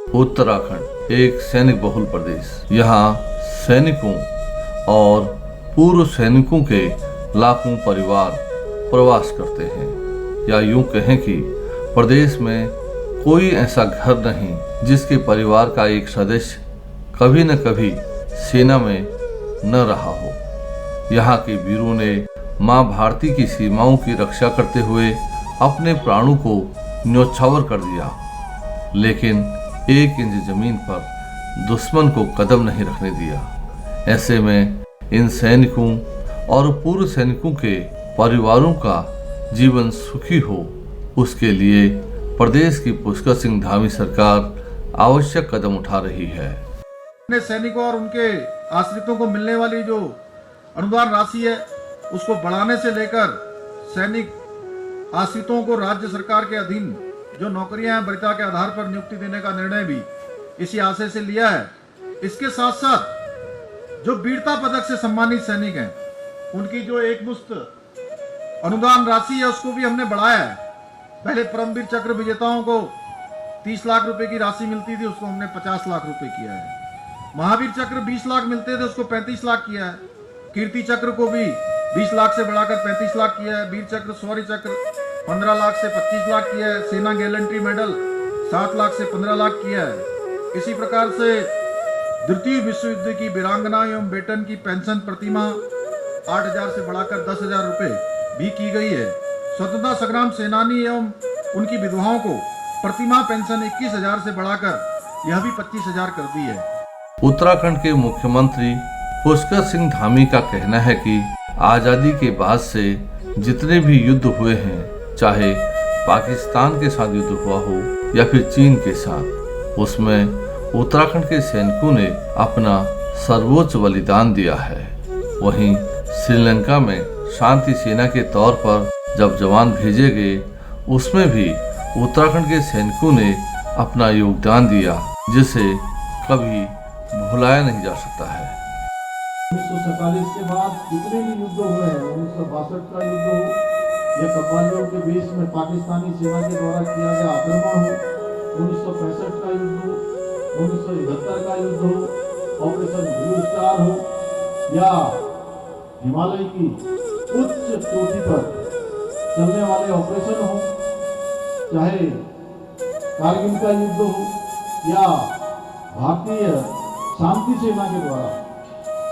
उत्तराखंड एक सैनिक बहुल प्रदेश। यहाँ सैनिकों और पूर्व सैनिकों के लाखों परिवार प्रवास करते हैं, या यूं कहें कि प्रदेश में कोई ऐसा घर नहीं जिसके परिवार का एक सदस्य कभी न कभी सेना में न रहा हो। यहाँ के वीरों ने माँ भारती की सीमाओं की रक्षा करते हुए अपने प्राणों को न्योछावर कर दिया, लेकिन 1 इंच जमीन पर दुश्मन को कदम नहीं रखने दिया। ऐसे में इन सैनिकों और पूर्व सैनिकों के परिवारों का जीवन सुखी हो, उसके लिए प्रदेश की पुष्कर सिंह धामी सरकार आवश्यक कदम उठा रही है। अपने सैनिकों और उनके आश्रितों को मिलने वाली जो अनुदान राशि है उसको बढ़ाने से लेकर सैनिक आश्रितों को राज्य सरकार के अधीन जो नौकरियां हैं वरीयता के आधार पर नियुक्ति देने का निर्णय भी इसी आशय से लिया है। इसके साथ साथ जो वीरता पदक से सम्मानित सैनिक हैं उनकी जो एकमुश्त अनुदान राशि है उसको भी हमने बढ़ाया है। पहले परमवीर चक्र विजेताओं को 30 लाख रुपए की राशि मिलती थी, उसको हमने 50 लाख रुपए किया है। महावीर चक्र 20 लाख मिलते थे, उसको 35 लाख किया है। कीर्ति चक्र को भी 20 लाख से बढ़ाकर 35 लाख किया है। वीर चक्र शौर्य चक्र 15 लाख से 25 लाख किया है। सेना गैलेंट्री मेडल 7 लाख से 15 लाख किया है। इसी प्रकार से द्वितीय विश्व युद्ध की वीरांगना एवं बेटन की पेंशन प्रतिमाह 8,000 से बढ़ाकर 10,000 रुपए भी की गई है। स्वतंत्रता संग्राम सेनानी एवं उनकी विधवाओं को प्रतिमाह पेंशन 21,000 से बढ़ाकर यह भी 25,000 कर दी है। उत्तराखंड के मुख्यमंत्री पुष्कर सिंह धामी का कहना है कि आजादी के बाद से जितने भी युद्ध हुए हैं, चाहे पाकिस्तान के साथ युद्ध हुआ हो या फिर चीन के साथ, उसमें उत्तराखंड के सैनिकों ने अपना सर्वोच्च बलिदान दिया है। वहीं श्रीलंका में शांति सेना के तौर पर जब जवान भेजे गए, उसमें भी उत्तराखंड के सैनिकों ने अपना योगदान दिया, जिसे कभी भुलाया नहीं जा सकता है। 1947 के बाद जितने भी युद्ध हुए हैं, 1962 का युद्ध हो या कव्वालियों के बीच में पाकिस्तानी सेना के द्वारा किया गया आक्रमण हो, 1965 का युद्ध हो, 1971 का युद्ध हो, ऑपरेशन ब्लू स्टार हो, या हिमालय की उच्च चोटी पर चलने वाले ऑपरेशन हो, चाहे कारगिल का युद्ध हो या भारतीय शांति सेना के द्वारा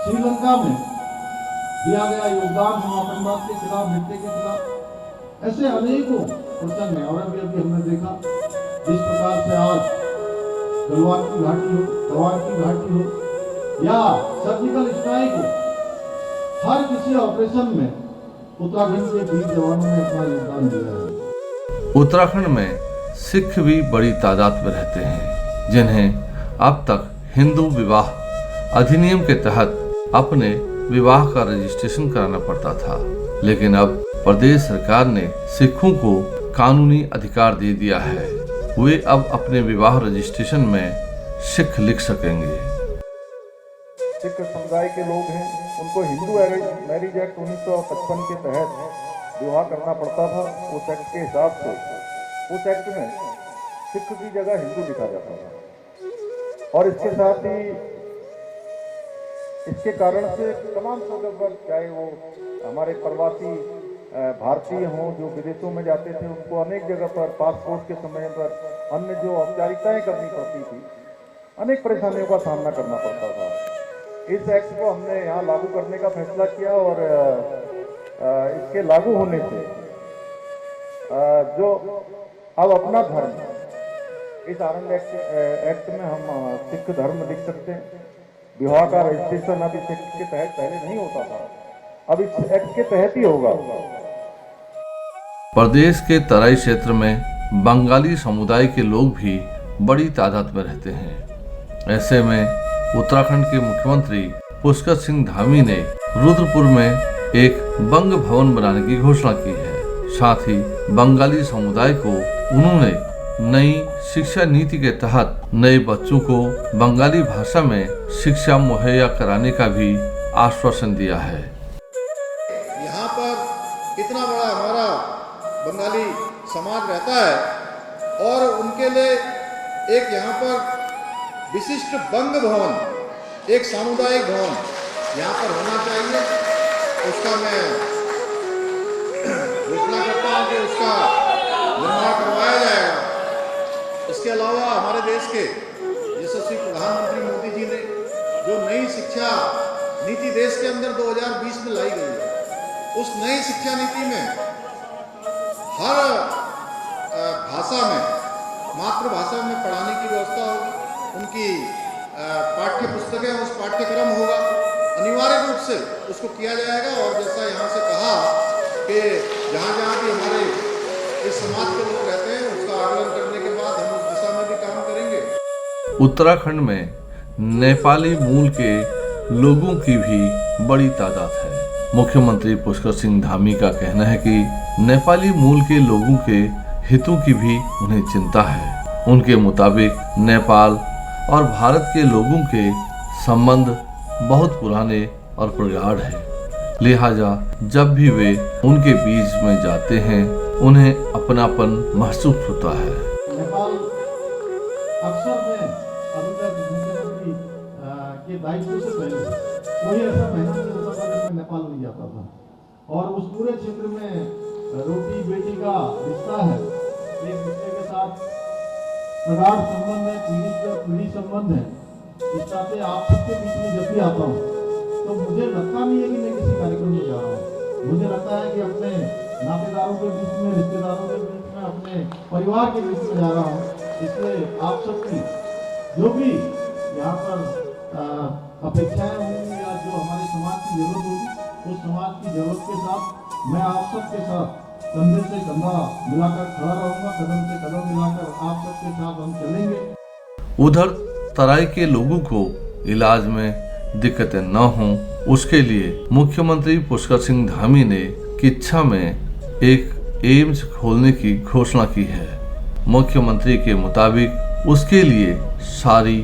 श्रीलंका में दिया गया योगदान, हम आतंकवाद के खिलाफ, मिट्टी के खिलाफ, ऐसे अनेकों प्रसंग हैं। और अभी हमने देखा जिस प्रकार से आज गलवान की घाटी हो, तवार की घाटी हो या सर्जिकल स्ट्राइक हो, हर किसी ऑपरेशन में उत्तराखंड के वीर जवानों ने अपना योगदान दिया है। उत्तराखंड में सिख भी बड़ी तादाद में रहते हैं, जिन्हें अब तक हिंदू विवाह अधिनियम के तहत अपने विवाह का रजिस्ट्रेशन कराना पड़ता था, लेकिन अब प्रदेश सरकार ने सिखों को कानूनी अधिकार दे दिया है। वे अब अपने विवाह रजिस्ट्रेशन में सिख लिख सकेंगे। सिख समुदाय के लोग हैं, उनको हिंदू मैरिज एक्ट 1955 के तहत विवाह करना पड़ता था। उस एक्ट के हिसाब से उस एक्ट में सिख की जगह हिंदू लिखा जाता था, और इसके साथ ही इसके कारण से तमाम वर्ग, चाहे वो हमारे प्रवासी भारतीय हों जो विदेशों में जाते थे, उनको अनेक जगह पर पासपोर्ट के समय पर अन्य जो औपचारिकताएं करनी पड़ती थी, अनेक परेशानियों का सामना करना पड़ता था। इस एक्ट को हमने यहाँ लागू करने का फैसला किया, और इसके लागू होने से जो अब अपना धर्म, इस आनंद एक्ट में हम सिख धर्म लिख सकते हैं। विवाह का रजिस्ट्रेशन अब इस एक्ट के तहत पहले नहीं होता था, अब इस एक्ट के तहत ही होगा। प्रदेश के तराई क्षेत्र में बंगाली समुदाय के लोग भी बड़ी तादाद में रहते हैं। ऐसे में उत्तराखंड के मुख्यमंत्री पुष्कर सिंह धामी ने रुद्रपुर में एक बंग भवन बनाने की घोषणा की है। साथ ही बंगाली समुदाय को उन्होंने नई शिक्षा नीति के तहत नए बच्चों को बंगाली भाषा में शिक्षा मुहैया कराने का भी आश्वासन दिया है। यहाँ पर इतना बड़ा हमारा बंगाली समाज रहता है और उनके लिए एक यहाँ पर विशिष्ट बंग भवन, एक सामुदायिक भवन यहाँ पर होना चाहिए। उसका मैं घोषणा करता हूँ कि उसका निर्माण करवाया जाएगा। इसके अलावा हमारे देश के यशस्वी प्रधानमंत्री मोदी जी ने जो नई शिक्षा नीति देश के अंदर 2020 में लाई गई है, उस नई शिक्षा नीति में हर भाषा में, मातृभाषा में पढ़ाने की व्यवस्था होगी। उनकी पाठ्य पुस्तकें, उस पाठ्यक्रम होगा, अनिवार्य रूप से उसको किया जाएगा। और जैसा यहाँ से कहा कि जहाँ जहाँ भी हमारे इस समाज के लोग रहते हैं, उसका आकलन करने के बाद हम उस दिशा में भी काम करेंगे। उत्तराखंड में नेपाली मूल के लोगों की भी बड़ी तादाद है। मुख्यमंत्री पुष्कर सिंह धामी का कहना है कि नेपाली मूल के लोगों के हितों की भी उन्हें चिंता है। उनके मुताबिक नेपाल और भारत के लोगों के संबंध बहुत पुराने और प्रगाढ़ हैं। लिहाजा जब भी वे उनके बीच में जाते हैं, उन्हें अपनापन महसूस होता है। नेपाल अक्सर में अभी तक मुख्यमंत्री के दायित्व से पहले कोई ऐसा महीना नहीं होता था जिसमें नेपाल नहीं जाता था। और उस पूरे क्षेत्र में रोटी बेटी का रिश्ता है, एक दूसरे के साथ प्रगाढ़ संबंध है, पीढ़ी से पीढ़ी संबंध है। इस नाते आप सबके बीच में जब भी आता हूँ तो मुझे लगता नहीं है कि मैं किसी कार्यक्रम में जा रहा हूँ। मुझे लगता है कि अपने नातेदारों के बीच में, रिश्तेदारों के बीच में, अपने परिवार के बीच में जा रहा हूँ। इसलिए आप सबकी जो भी यहाँ पर अपेक्षाएं होंगी या जो हमारे समाज की जरूरत होगी, उस समाज की जरूरत के साथ मैं आप सबके साथ कंधे से कंधा मिलाकर खड़ा रहूंगा, कदम से कदम मिलाकर आप सबके साथ हम चलेंगे। उधर तराई के लोगों को इलाज में दिक्कतें न हों, उसके लिए मुख्यमंत्री पुष्कर सिंह धामी ने किच्छा में एक एम्स खोलने की घोषणा की है। मुख्यमंत्री के मुताबिक उसके लिए सारी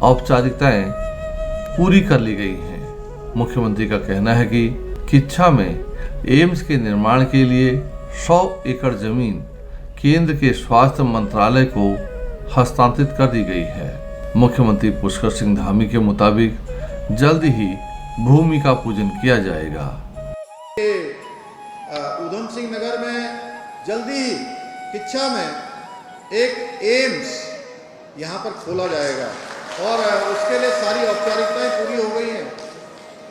औपचारिकताएं पूरी कर ली गई हैं। मुख्यमंत्री का कहना है कि किच्छा में एम्स के निर्माण के लिए 100 एकड़ जमीन केंद्र के स्वास्थ्य मंत्रालय को हस्तांतरित कर दी गई है। मुख्यमंत्री पुष्कर सिंह धामी के मुताबिक जल्द ही भूमि का पूजन किया जाएगा। उधम सिंह नगर में जल्दी ही किच्छा में एक एम्स यहाँ पर खोला जाएगा और उसके लिए सारी औपचारिकताएं पूरी हो गई हैं।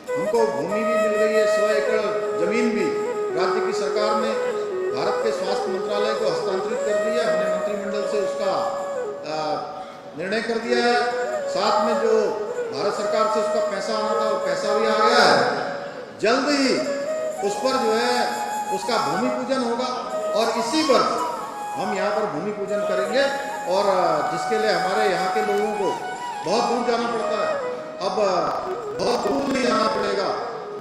हमको भूमि भी मिल गई है, 100 एकड़ जमीन भी राज्य की सरकार ने भारत के स्वास्थ्य मंत्रालय को हस्तांतरित कर दिया। हमने मंत्रिमंडल से उसका निर्णय कर दिया है। साथ में जो भारत सरकार से उसका पैसा आना था, वो पैसा भी आ गया है। जल्द ही उस पर जो है उसका भूमि पूजन होगा और इसी पर हम यहाँ पर भूमि पूजन करेंगे। और जिसके लिए हमारे यहाँ के लोगों को बहुत दूर जाना पड़ता है, अब बहुत दूर नहीं जाना पड़ेगा,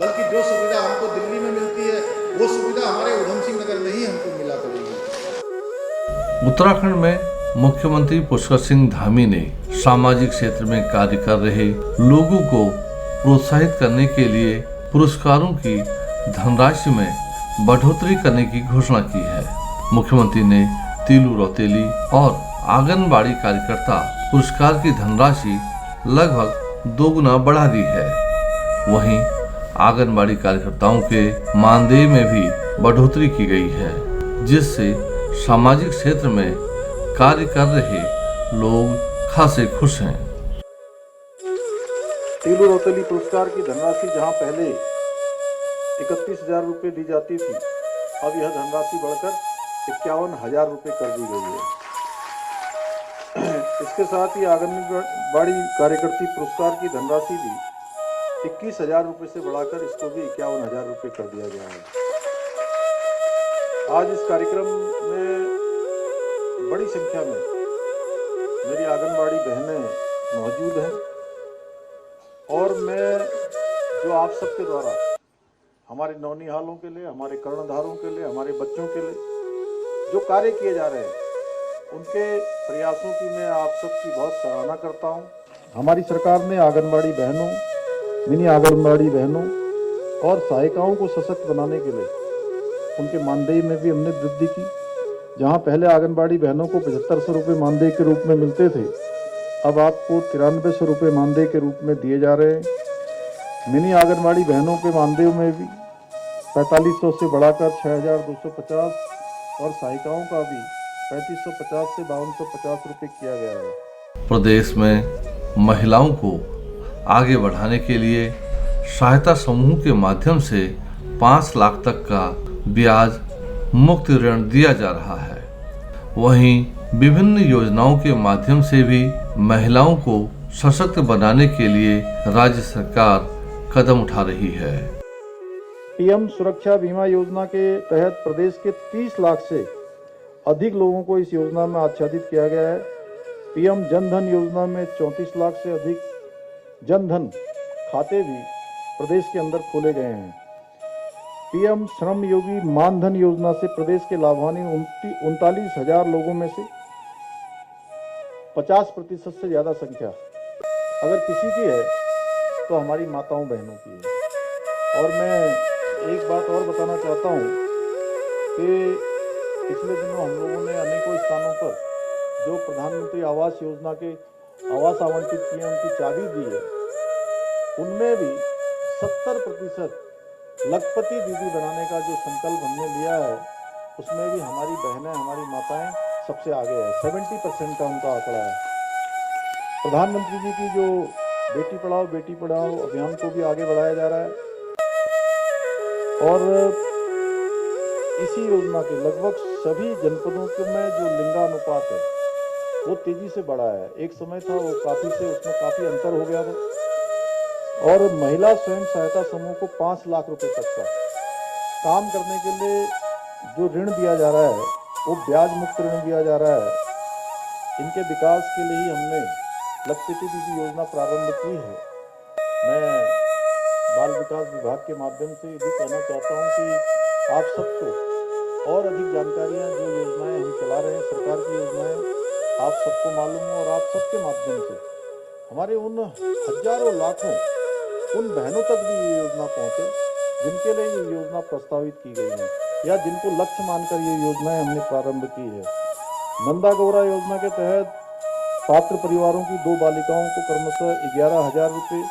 बल्कि जो सुविधा हमको दिल्ली में मिलती है वो सुविधा हमारे उधम सिंह नगर में ही हमको मिला करेगी। उत्तराखंड में मुख्यमंत्री पुष्कर सिंह धामी ने सामाजिक क्षेत्र में कार्य कर रहे लोगों को प्रोत्साहित करने के लिए पुरस्कारों की धनराशि में बढ़ोतरी करने की घोषणा की है। मुख्यमंत्री ने तीलू रौतेली और आंगनबाड़ी कार्यकर्ता पुरस्कार की धनराशि लगभग 2 गुना बढ़ा दी है। वहीं आंगनबाड़ी कार्यकर्ताओं के मानदेय में भी बढ़ोतरी की गई है, जिससे सामाजिक क्षेत्र में कार्य कर रहे लोग खासे खुश हैं। तीलू रौतेली पुरस्कार की धनराशि जहां पहले 31,000 रुपये दी जाती थी, अब यह धनराशि बढ़कर 51,000 रुपये कर दी गई है। इसके साथ ही आंगनबाड़ी कार्यकर्ती पुरस्कार की धनराशि भी 21,000 रुपये से बढ़ाकर इसको भी 51,000 रुपये कर दिया गया है। आज इस कार्यक्रम में बड़ी संख्या में मेरी आंगनबाड़ी बहनें मौजूद हैं और मैं जो आप सबके द्वारा हमारे नौनिहालों के लिए, हमारे कर्णधारों के लिए, हमारे बच्चों के लिए जो कार्य किए जा रहे हैं, उनके प्रयासों की मैं आप सबकी बहुत सराहना करता हूं। हमारी सरकार ने आंगनबाड़ी बहनों, मिनी आंगनबाड़ी बहनों और सहायिकाओं को सशक्त बनाने के लिए उनके मानदेय में भी हमने वृद्धि की। जहां पहले आंगनबाड़ी बहनों को 7500 रुपये मानदेय के रूप में मिलते थे, अब आपको 9300 रुपये मानदेय के रूप में दिए जा रहे हैं। मिनी आंगनबाड़ी बहनों के मानदेय में भी 4500 से बढ़ाकर 6250 और सहायिकाओं का भी 3550 से 5250 रुपये किया गया है। प्रदेश में महिलाओं को आगे बढ़ाने के लिए सहायता समूह के माध्यम से 5 लाख तक का ब्याज मुक्त ऋण दिया जा रहा है। वहीं विभिन्न योजनाओं के माध्यम से भी महिलाओं को सशक्त बनाने के लिए राज्य सरकार कदम उठा रही है। पीएम सुरक्षा बीमा योजना के तहत प्रदेश के 30 लाख से अधिक लोगों को इस योजना में आच्छादित किया गया है। पीएम जनधन योजना में 34 लाख से अधिक जनधन खाते भी प्रदेश के अंदर खोले गए हैं। पीएम श्रम योगी मानधन योजना से प्रदेश के लाभान्वित 39,000 लोगों में से 50% से ज़्यादा संख्या अगर किसी की है तो हमारी माताओं बहनों की है। और मैं एक बात और बताना चाहता हूँ कि पिछले दिनों हम लोगों ने अनेकों स्थानों पर जो प्रधानमंत्री आवास योजना के आवास आवंटित किए उनकी चाबी दी है, उनमें भी 70% लखपति दीदी बनाने का जो संकल्प हमने लिया है, उसमें भी हमारी बहनें, हमारी माताएं सबसे आगे है। 70% का उनका आंकड़ा है। प्रधानमंत्री जी की जो बेटी पढ़ाओ अभियान को भी आगे बढ़ाया जा रहा है और इसी योजना के लगभग सभी जनपदों में जो लिंगानुपात है वो तेजी से बढ़ा है। एक समय था वो उसमें काफी अंतर हो गया था। और महिला स्वयं सहायता समूह को 5 लाख रुपए तक का काम करने के लिए जो ऋण दिया जा रहा है वो ब्याज मुक्त ऋण दिया जा रहा है। इनके विकास के लिए ही हमने लखपति दीदी योजना प्रारंभ की है। मैं बाल विकास विभाग के माध्यम से ये भी कहना चाहता हूँ कि आप सबको और अधिक जानकारियाँ जो योजनाएं हम चला रहे हैं, सरकार की योजनाएं आप सबको मालूम हो और आप सबके माध्यम से हमारे उन हजारों लाखों उन बहनों तक भी ये योजना पहुँचे जिनके लिए ये योजना प्रस्तावित की गई है या जिनको लक्ष्य मानकर ये योजनाएं हमने प्रारंभ की है। नंदा गौरा योजना के तहत पात्र परिवारों की 2 बालिकाओं को क्रमशः 11,000 रुपये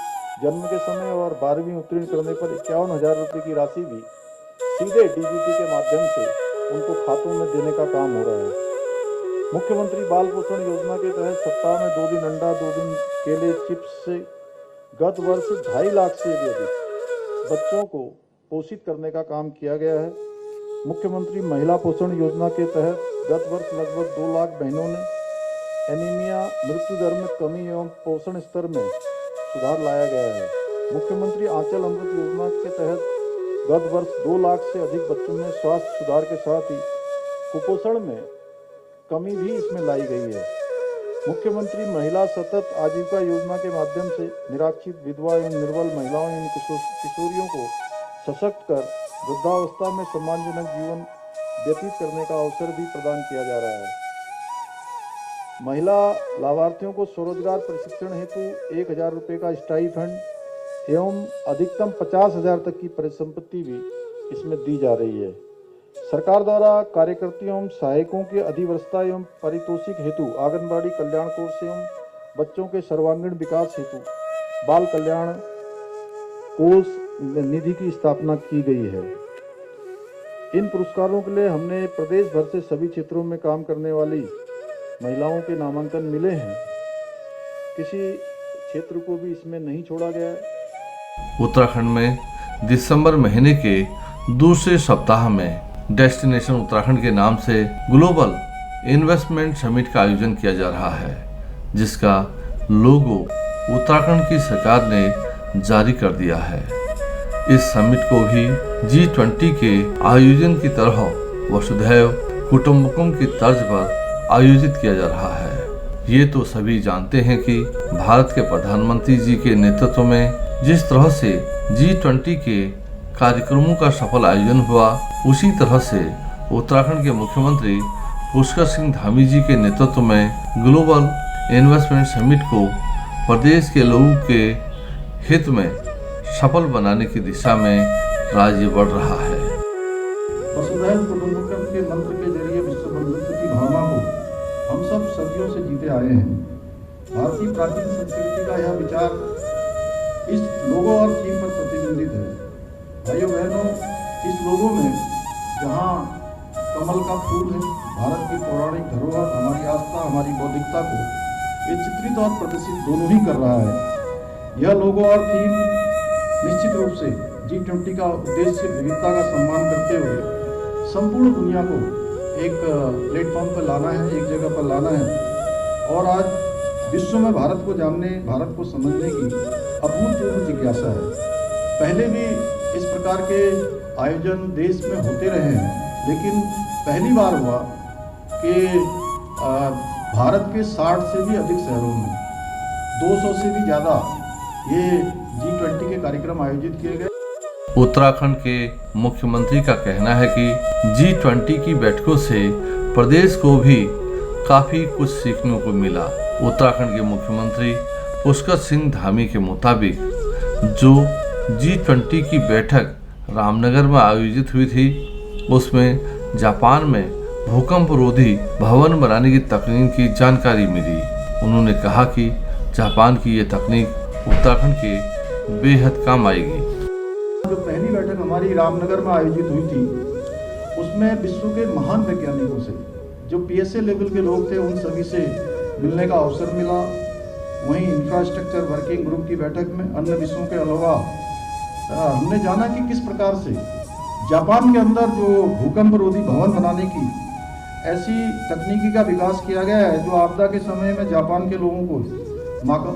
जन्म के समय और 12वीं उत्तीर्ण करने पर 51,000 रुपये की राशि भी सीधे डीबीटी के माध्यम से उनको खातों में देने का काम हो रहा है। मुख्यमंत्री बाल पोषण योजना के तहत सप्ताह में 2 दिन अंडा 2 दिन केले चिप्स से गत वर्ष 2.5 लाख से भी अधिक बच्चों को पोषित करने का काम किया गया है। मुख्यमंत्री महिला पोषण योजना के तहत गत वर्ष लगभग 2 लाख बहनों ने एनीमिया मृत्यु दर में कमी एवं पोषण स्तर में सुधार लाया गया है। मुख्यमंत्री आंचल अमृत योजना के तहत गत वर्ष 2 लाख से अधिक बच्चों में स्वास्थ्य सुधार के साथ ही कुपोषण में कमी भी इसमें लाई गई है। मुख्यमंत्री महिला सतत आजीविका योजना के माध्यम से निराश्रित विधवा एवं निर्बल महिलाओं एवं किशोरियों को सशक्त कर वृद्धावस्था में सम्मानजनक जीवन व्यतीत करने का अवसर भी प्रदान किया जा रहा है। महिला लाभार्थियों को स्वरोजगार प्रशिक्षण हेतु 1,000 रुपये का स्टाइपेंड एवं अधिकतम 50,000 तक की परिसंपत्ति भी इसमें दी जा रही है। सरकार द्वारा कार्यकर्ताओं एवं सहायकों के अधिवरसता एवं पारितोषिक हेतु आंगनबाड़ी कल्याण कोष एवं बच्चों के सर्वांगीण विकास हेतु बाल कल्याण कोष निधि की स्थापना की गई है। इन पुरस्कारों के लिए हमने प्रदेश भर से सभी क्षेत्रों में काम करने वाली महिलाओं के नामांकन मिले हैं। किसी क्षेत्र को भी इसमें नहीं छोड़ा गया है। उत्तराखंड में दिसंबर महीने के दूसरे सप्ताह में डेस्टिनेशन उत्तराखंड के नाम से ग्लोबल इन्वेस्टमेंट समिट का आयोजन किया जा रहा है, जिसका लोगो उत्तराखंड की सरकार ने जारी कर दिया है। इस समिट को भी G20 के आयोजन की तरह वसुधैव कुटुंबकम की तर्ज पर आयोजित किया जा रहा है। ये तो सभी जानते हैं कि भारत के प्रधानमंत्री जी के नेतृत्व में जिस तरह से G20 के कार्यक्रमों का सफल आयोजन हुआ, उसी तरह से उत्तराखंड के मुख्यमंत्री पुष्कर सिंह धामी जी के नेतृत्व में ग्लोबल इन्वेस्टमेंट समिट को प्रदेश के लोगों के हित में सफल बनाने की दिशा में राज्य बढ़ रहा है। वसुधैव कुटुंबकम के मंत्र के जरिए विश्व बंधुत्व की भावना को हम सब सदियों से जीते आए हैं। भारतीय प्राचीन संस्कृति का यह विचार इस लोगो और थीम पर प्रतिबिंबित है। भाइयों बहनों, इस लोगो में जहाँ कमल का फूल है, भारत की पौराणिक धरोहर, हमारी आस्था, हमारी बौद्धिकता को ये चित्रित और प्रदर्शित दोनों ही कर रहा है। यह लोगो और थीम निश्चित रूप से G20 का उद्देश्य विविधता का सम्मान करते हुए संपूर्ण दुनिया को एक प्लेटफॉर्म पर लाना है, एक जगह पर लाना है और आज विश्व में भारत को जानने, भारत को समझने की अभूतपूर्व जिज्ञासा है। पहले भी इस प्रकार के आयोजन देश में होते रहे हैं, लेकिन पहली बार हुआ कि भारत के 60 से भी अधिक शहरों में 200 से भी ज़्यादा ये G20 के कार्यक्रम आयोजित किए गए। उत्तराखंड के मुख्यमंत्री का कहना है कि G20 की बैठकों से प्रदेश को भी काफी कुछ सीखने को मिला। उत्तराखंड के मुख्यमंत्री पुष्कर सिंह धामी के मुताबिक जो G20 की बैठक रामनगर में आयोजित हुई थी, उसमें जापान में भूकंप रोधी भवन बनाने की तकनीक की जानकारी मिली। उन्होंने कहा कि जापान की ये तकनीक उत्तराखंड के बेहद काम आएगी। जो पहली बैठक हमारी रामनगर में आयोजित हुई थी, उसमें विश्व के महान वैज्ञानिकों से, जो PSA लेवल के लोग थे, उन सभी से मिलने का अवसर मिला। वहीं इंफ्रास्ट्रक्चर वर्किंग ग्रुप की बैठक में अन्य विषयों के अलावा हमने जाना कि किस प्रकार से जापान के अंदर जो भूकंप रोधी भवन बनाने की ऐसी तकनीकी का विकास किया गया है, जो आपदा के समय में जापान के लोगों को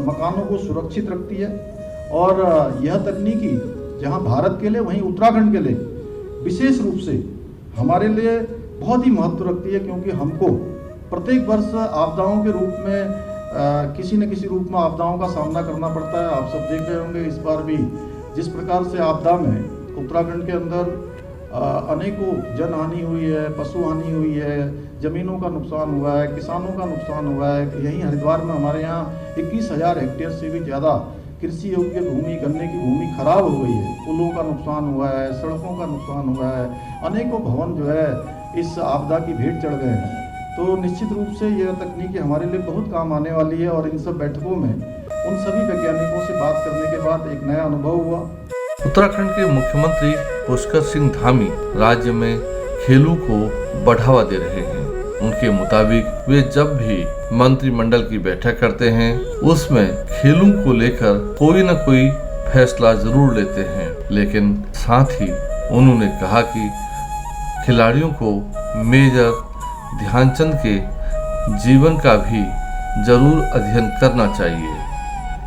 मकानों को सुरक्षित रखती है। और यह तकनीकी जहां भारत के लिए, वहीं उत्तराखंड के लिए विशेष रूप से हमारे लिए बहुत ही महत्व रखती है, क्योंकि हमको प्रत्येक वर्ष आपदाओं के रूप में किसी न किसी रूप में आपदाओं का सामना करना पड़ता है। आप सब देख रहे होंगे इस बार भी जिस प्रकार से आपदा में उत्तराखंड के अंदर अनेकों जन हानि हुई है, पशु हानि हुई है, ज़मीनों का नुकसान हुआ है, किसानों का नुकसान हुआ है। यहीं हरिद्वार में हमारे यहाँ 21,000 हेक्टेयर से भी ज़्यादा कृषि योग्य भूमि, गन्ने की भूमि खराब हो गई है। पुलों का नुकसान हुआ है, सड़कों का नुकसान हुआ है, अनेकों भवन जो है इस आपदा की भेंट चढ़ गए हैं। तो निश्चित रूप से यह तकनीकी हमारे लिए बहुत काम आने वाली है और इन सब बैठकों में उन सभी वैज्ञानिकों से बात करने के बाद एक नया अनुभव हुआ। उत्तराखंड के मुख्यमंत्री पुष्कर सिंह धामी राज्य में खेलों को बढ़ावा दे रहे हैं। उनके मुताबिक वे जब भी मंत्रिमंडल की बैठक करते हैं, उसमें खेलों को लेकर कोई न कोई फैसला जरूर लेते हैं, लेकिन साथ ही उन्होंने कहा कि खिलाड़ियों को मेजर ध्यानचंद के जीवन का भी जरूर अध्ययन करना चाहिए।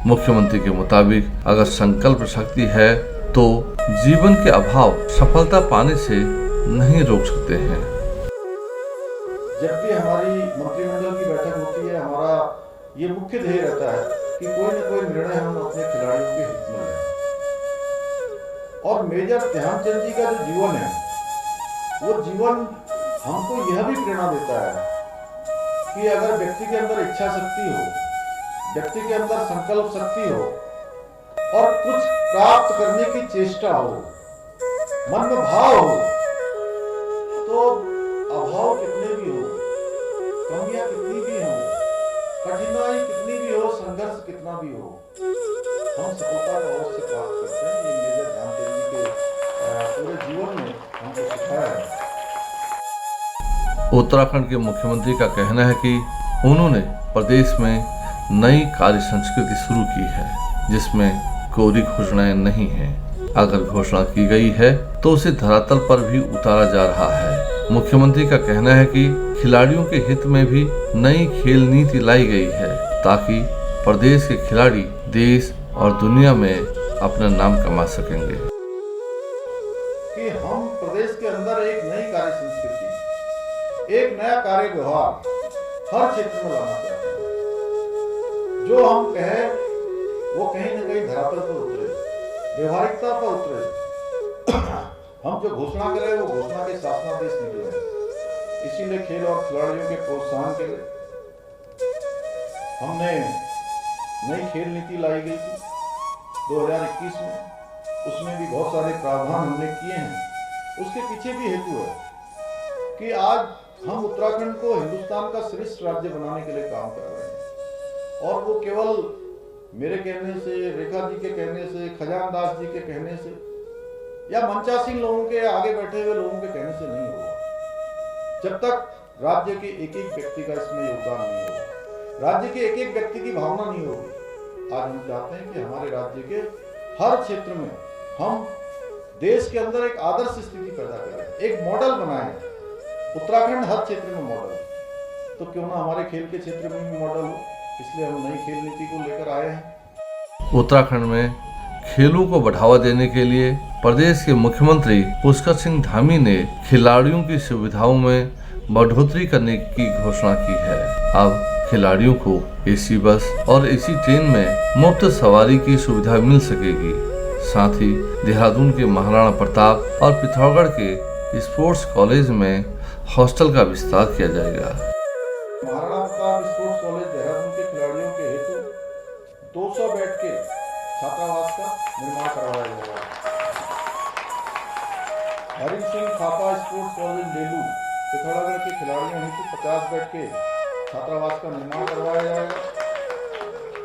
मुख्यमंत्री के मुताबिक अगर संकल्प शक्ति है तो जीवन के अभाव सफलता पाने से नहीं रोक सकते हैं। जब भी हमारी मंत्रिमंडल की बैठक होती है, हमारा ये मुख्य ध्येय रहता है कि कोई न कोई निर्णय हम अपने खिलाड़ियों के हित में लें। और मेजर ध्यानचंद जी का जो जीवन है, वो जीवन हमको यह भी प्रेरणा देता है कि अगर व्यक्ति के अंदर इच्छा शक्ति हो, व्यक्ति के अंदर संकल्प शक्ति हो और कुछ प्राप्त करने की चेष्टा हो, मन में भाव हो, तो अभाव कितने भी हो, कमियां कितनी भी हो, कठिनाई कितनी भी हो, संघर्ष कितना भी हो, हम सफलता को अवश्य प्राप्त करते हैं। ये मेजर ध्यानचंद जी के पूरे जीवन में हमको सिखाया है। उत्तराखंड के मुख्यमंत्री का कहना है कि उन्होंने प्रदेश में नई कार्य संस्कृति शुरू की है, जिसमें कोरी घोषणाएं नहीं हैं। अगर घोषणा की गई है तो उसे धरातल पर भी उतारा जा रहा है। मुख्यमंत्री का कहना है कि खिलाड़ियों के हित में भी नई खेल नीति लाई गई है, ताकि प्रदेश के खिलाड़ी देश और दुनिया में अपना नाम कमा सकेंगे। कि हम प्रदेश के अंदर एक नई कार्य संस्कृति, एक नया कार्य व्यवहार हर क्षेत्र में लाना चाहते हैं। जो हम कहें वो कहीं न कहीं धरातल पर उतरे, व्यवहारिकता पर उतरे। हम जो घोषणा करें वो घोषणा के शासनादेश निकले। इसीलिए खेल और खिलाड़ियों के प्रोत्साहन के लिए हमने नई खेल नीति लाई गई थी 2021 में। उसमें भी बहुत सारे प्रावधान हमने किए हैं। उसके पीछे भी हेतु है कि आज हम उत्तराखंड को हिंदुस्तान का श्रेष्ठ राज्य बनाने के लिए काम कर रहे हैं। और वो केवल मेरे कहने से, रेखा जी के कहने से, खजान दास जी के कहने से या मंचासीन लोगों के, आगे बैठे हुए लोगों के कहने से नहीं होगा। जब तक राज्य के एक एक व्यक्ति का इसमें योगदान नहीं होगा, राज्य के एक एक व्यक्ति की भावना नहीं होगी। आज हम चाहते हैं कि हमारे राज्य के हर क्षेत्र में हम देश के अंदर एक आदर्श स्थिति पैदा करें, एक मॉडल बनाएं। उत्तराखंड हर क्षेत्र में मॉडल, तो क्यों ना हमारे खेल के क्षेत्र में भी मॉडल हो। इसलिए हम नई खेल नीति को लेकर आए हैं। उत्तराखंड में खेलों को बढ़ावा देने के लिए प्रदेश के मुख्यमंत्री पुष्कर सिंह धामी ने खिलाड़ियों की सुविधाओं में बढ़ोतरी करने की घोषणा की है। अब खिलाड़ियों को एसी बस और एसी ट्रेन में मुफ्त सवारी की सुविधा मिल सकेगी। साथ ही देहरादून के महाराणा प्रताप और पिथौरागढ़ के स्पोर्ट्स कॉलेज में हॉस्टल का विस्तार किया जाएगा। महाराणा प्रताप स्पोर्ट्स कॉलेज देहरादून के खिलाड़ियों के हेतु 200 बेड के छात्रावास का निर्माण करवाया जाएगा। हरि सिंह थापा स्पोर्ट्स कॉलेज लेलू पिथौरागढ़ के खिलाड़ियों हेतु 50 बेड के छात्रावास का निर्माण करवाया जाएगा।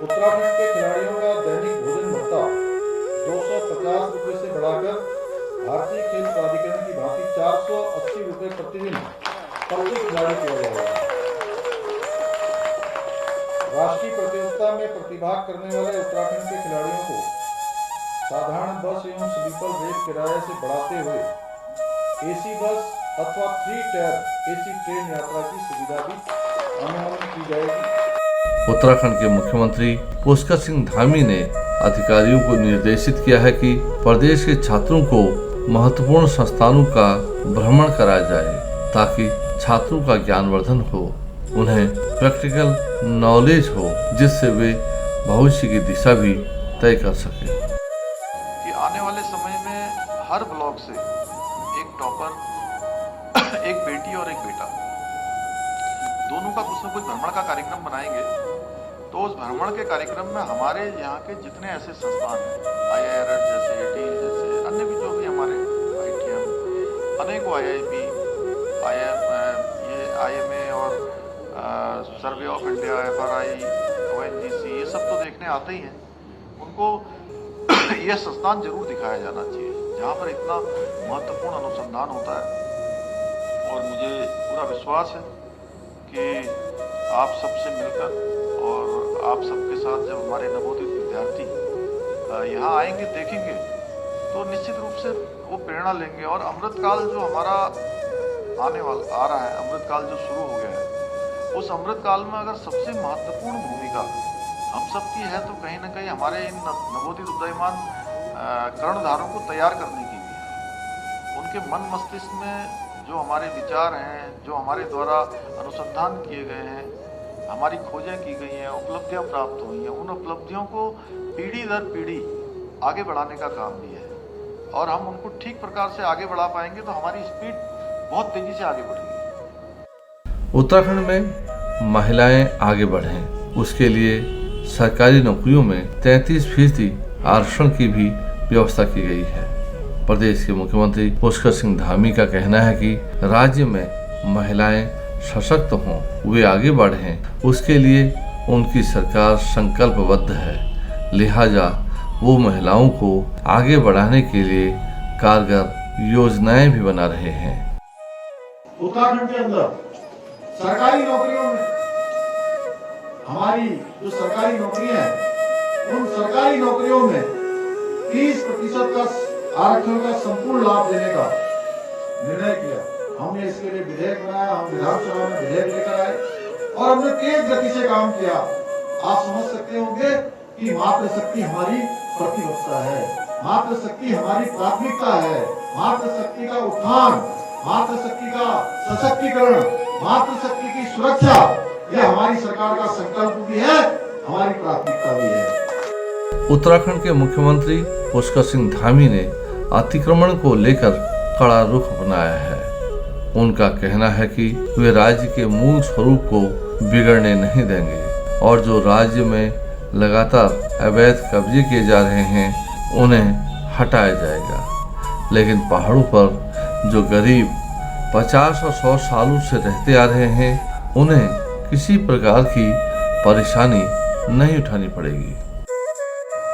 उत्तराखंड के खिलाड़ियों का दैनिक भोजन भत्ता 250 रुपये से बढ़ाकर भारतीय खेल प्राधिकरण की भांति 480 रुपये प्रतिदिन प्रत्येक खिलाड़ी किया जाएगा। राष्ट्रीय प्रतियोगिता में प्रतिभाग करने वाले उत्तराखंड के खिलाड़ियों को साधारण बस एवं स्लीपर रेल किराए से बढ़ाते हुए एसी बस अथवा 3 टायर एसी ट्रेन यात्रा की सुविधा भी अनुमति की जाएगी। उत्तराखंड के मुख्यमंत्री पुष्कर सिंह धामी ने अधिकारियों को निर्देशित किया है कि प्रदेश के छात्रों को महत्वपूर्ण संस्थानों का भ्रमण कराया जाए ताकि छात्रों का ज्ञानवर्धन हो, उन्हें प्रैक्टिकल नॉलेज हो, जिससे वे भविष्य की दिशा भी तय कर सके। कि आने वाले समय में हर ब्लॉक से एक टॉपर, एक बेटी और एक बेटा, दोनों का कुछ न कुछ भ्रमण का कार्यक्रम बनाएंगे। तो उस भ्रमण के कार्यक्रम में हमारे यहाँ के जितने ऐसे संस्थान हैं, IIRS जैसे, डील जैसे, अन्य भी जो भी हमारे ITM, अनेकों IIB, IMA और survey of India, FRI, ONGC, ये सब तो देखने आते ही हैं। उनको यह संस्थान जरूर दिखाया जाना चाहिए जहाँ पर इतना महत्वपूर्ण अनुसंधान होता है। और मुझे पूरा विश्वास है कि आप सबसे मिलकर और आप सबके साथ जब हमारे नवोदित विद्यार्थी यहाँ आएंगे, देखेंगे, तो निश्चित रूप से वो प्रेरणा लेंगे। और अमृतकाल जो हमारा आ रहा है, अमृतकाल जो शुरू हो गया है, उस अमृतकाल में अगर सबसे महत्वपूर्ण भूमिका हम सबकी है तो कहीं ना कहीं हमारे इन नवोदित उदयमान कर्णधारों को तैयार करने की भी है। उनके मन मस्तिष्क में जो हमारे विचार हैं, जो हमारे द्वारा अनुसंधान किए गए हैं, हमारी खोजें की गई हैं, उपलब्धियां प्राप्त हुई हैं, उन उपलब्धियों को पीढ़ी दर पीढ़ी आगे बढ़ाने का काम भी है। और हम उनको ठीक प्रकार से आगे बढ़ा पाएंगे तो हमारी स्पीड बहुत तेजी से आगे बढ़ेगी। उत्तराखंड में महिलाएं आगे बढ़ें, उसके लिए सरकारी नौकरियों में 33% आरक्षण की भी व्यवस्था की गई है। प्रदेश के मुख्यमंत्री पुष्कर सिंह धामी का कहना है कि राज्य में महिलाएं सशक्त हों, वे आगे बढ़ें, उसके लिए उनकी सरकार संकल्पबद्ध है। लिहाजा वो महिलाओं को आगे बढ़ाने के लिए कारगर योजनाएं भी बना रहे हैं। उत्तराखंड के अंदर सरकारी नौकरियों में हमारी जो सरकारी नौकरियां हैं, उन सरकारी नौकरियों में 30% का आरक्षण का संपूर्ण लाभ देने का निर्णय किया। हमने इसके लिए विधेयक बनाया, हम विधानसभा में विधेयक लेकर आए और हमने तेज गति से काम किया। आप समझ सकते होंगे कि मातृशक्ति हमारी प्रतिबद्धता है, मातृशक्ति हमारी प्राथमिकता है। मातृशक्ति का उत्थान, मातृशक्ति का सशक्तिकरण, मातृशक्ति की सुरक्षा, यह हमारी सरकार का संकल्प भी है, हमारी प्राथमिकता भी है। उत्तराखंड के मुख्यमंत्री पुष्कर सिंह धामी ने अतिक्रमण को लेकर कड़ा रुख अपनाया है। उनका कहना है कि वे राज्य के मूल स्वरूप को बिगड़ने नहीं देंगे और जो राज्य में लगातार अवैध कब्जे किए जा रहे हैं उन्हें हटाया जाएगा। लेकिन पहाड़ों पर जो गरीब 50 और 100 सालों से रहते आ रहे हैं उन्हें किसी प्रकार की परेशानी नहीं उठानी पड़ेगी।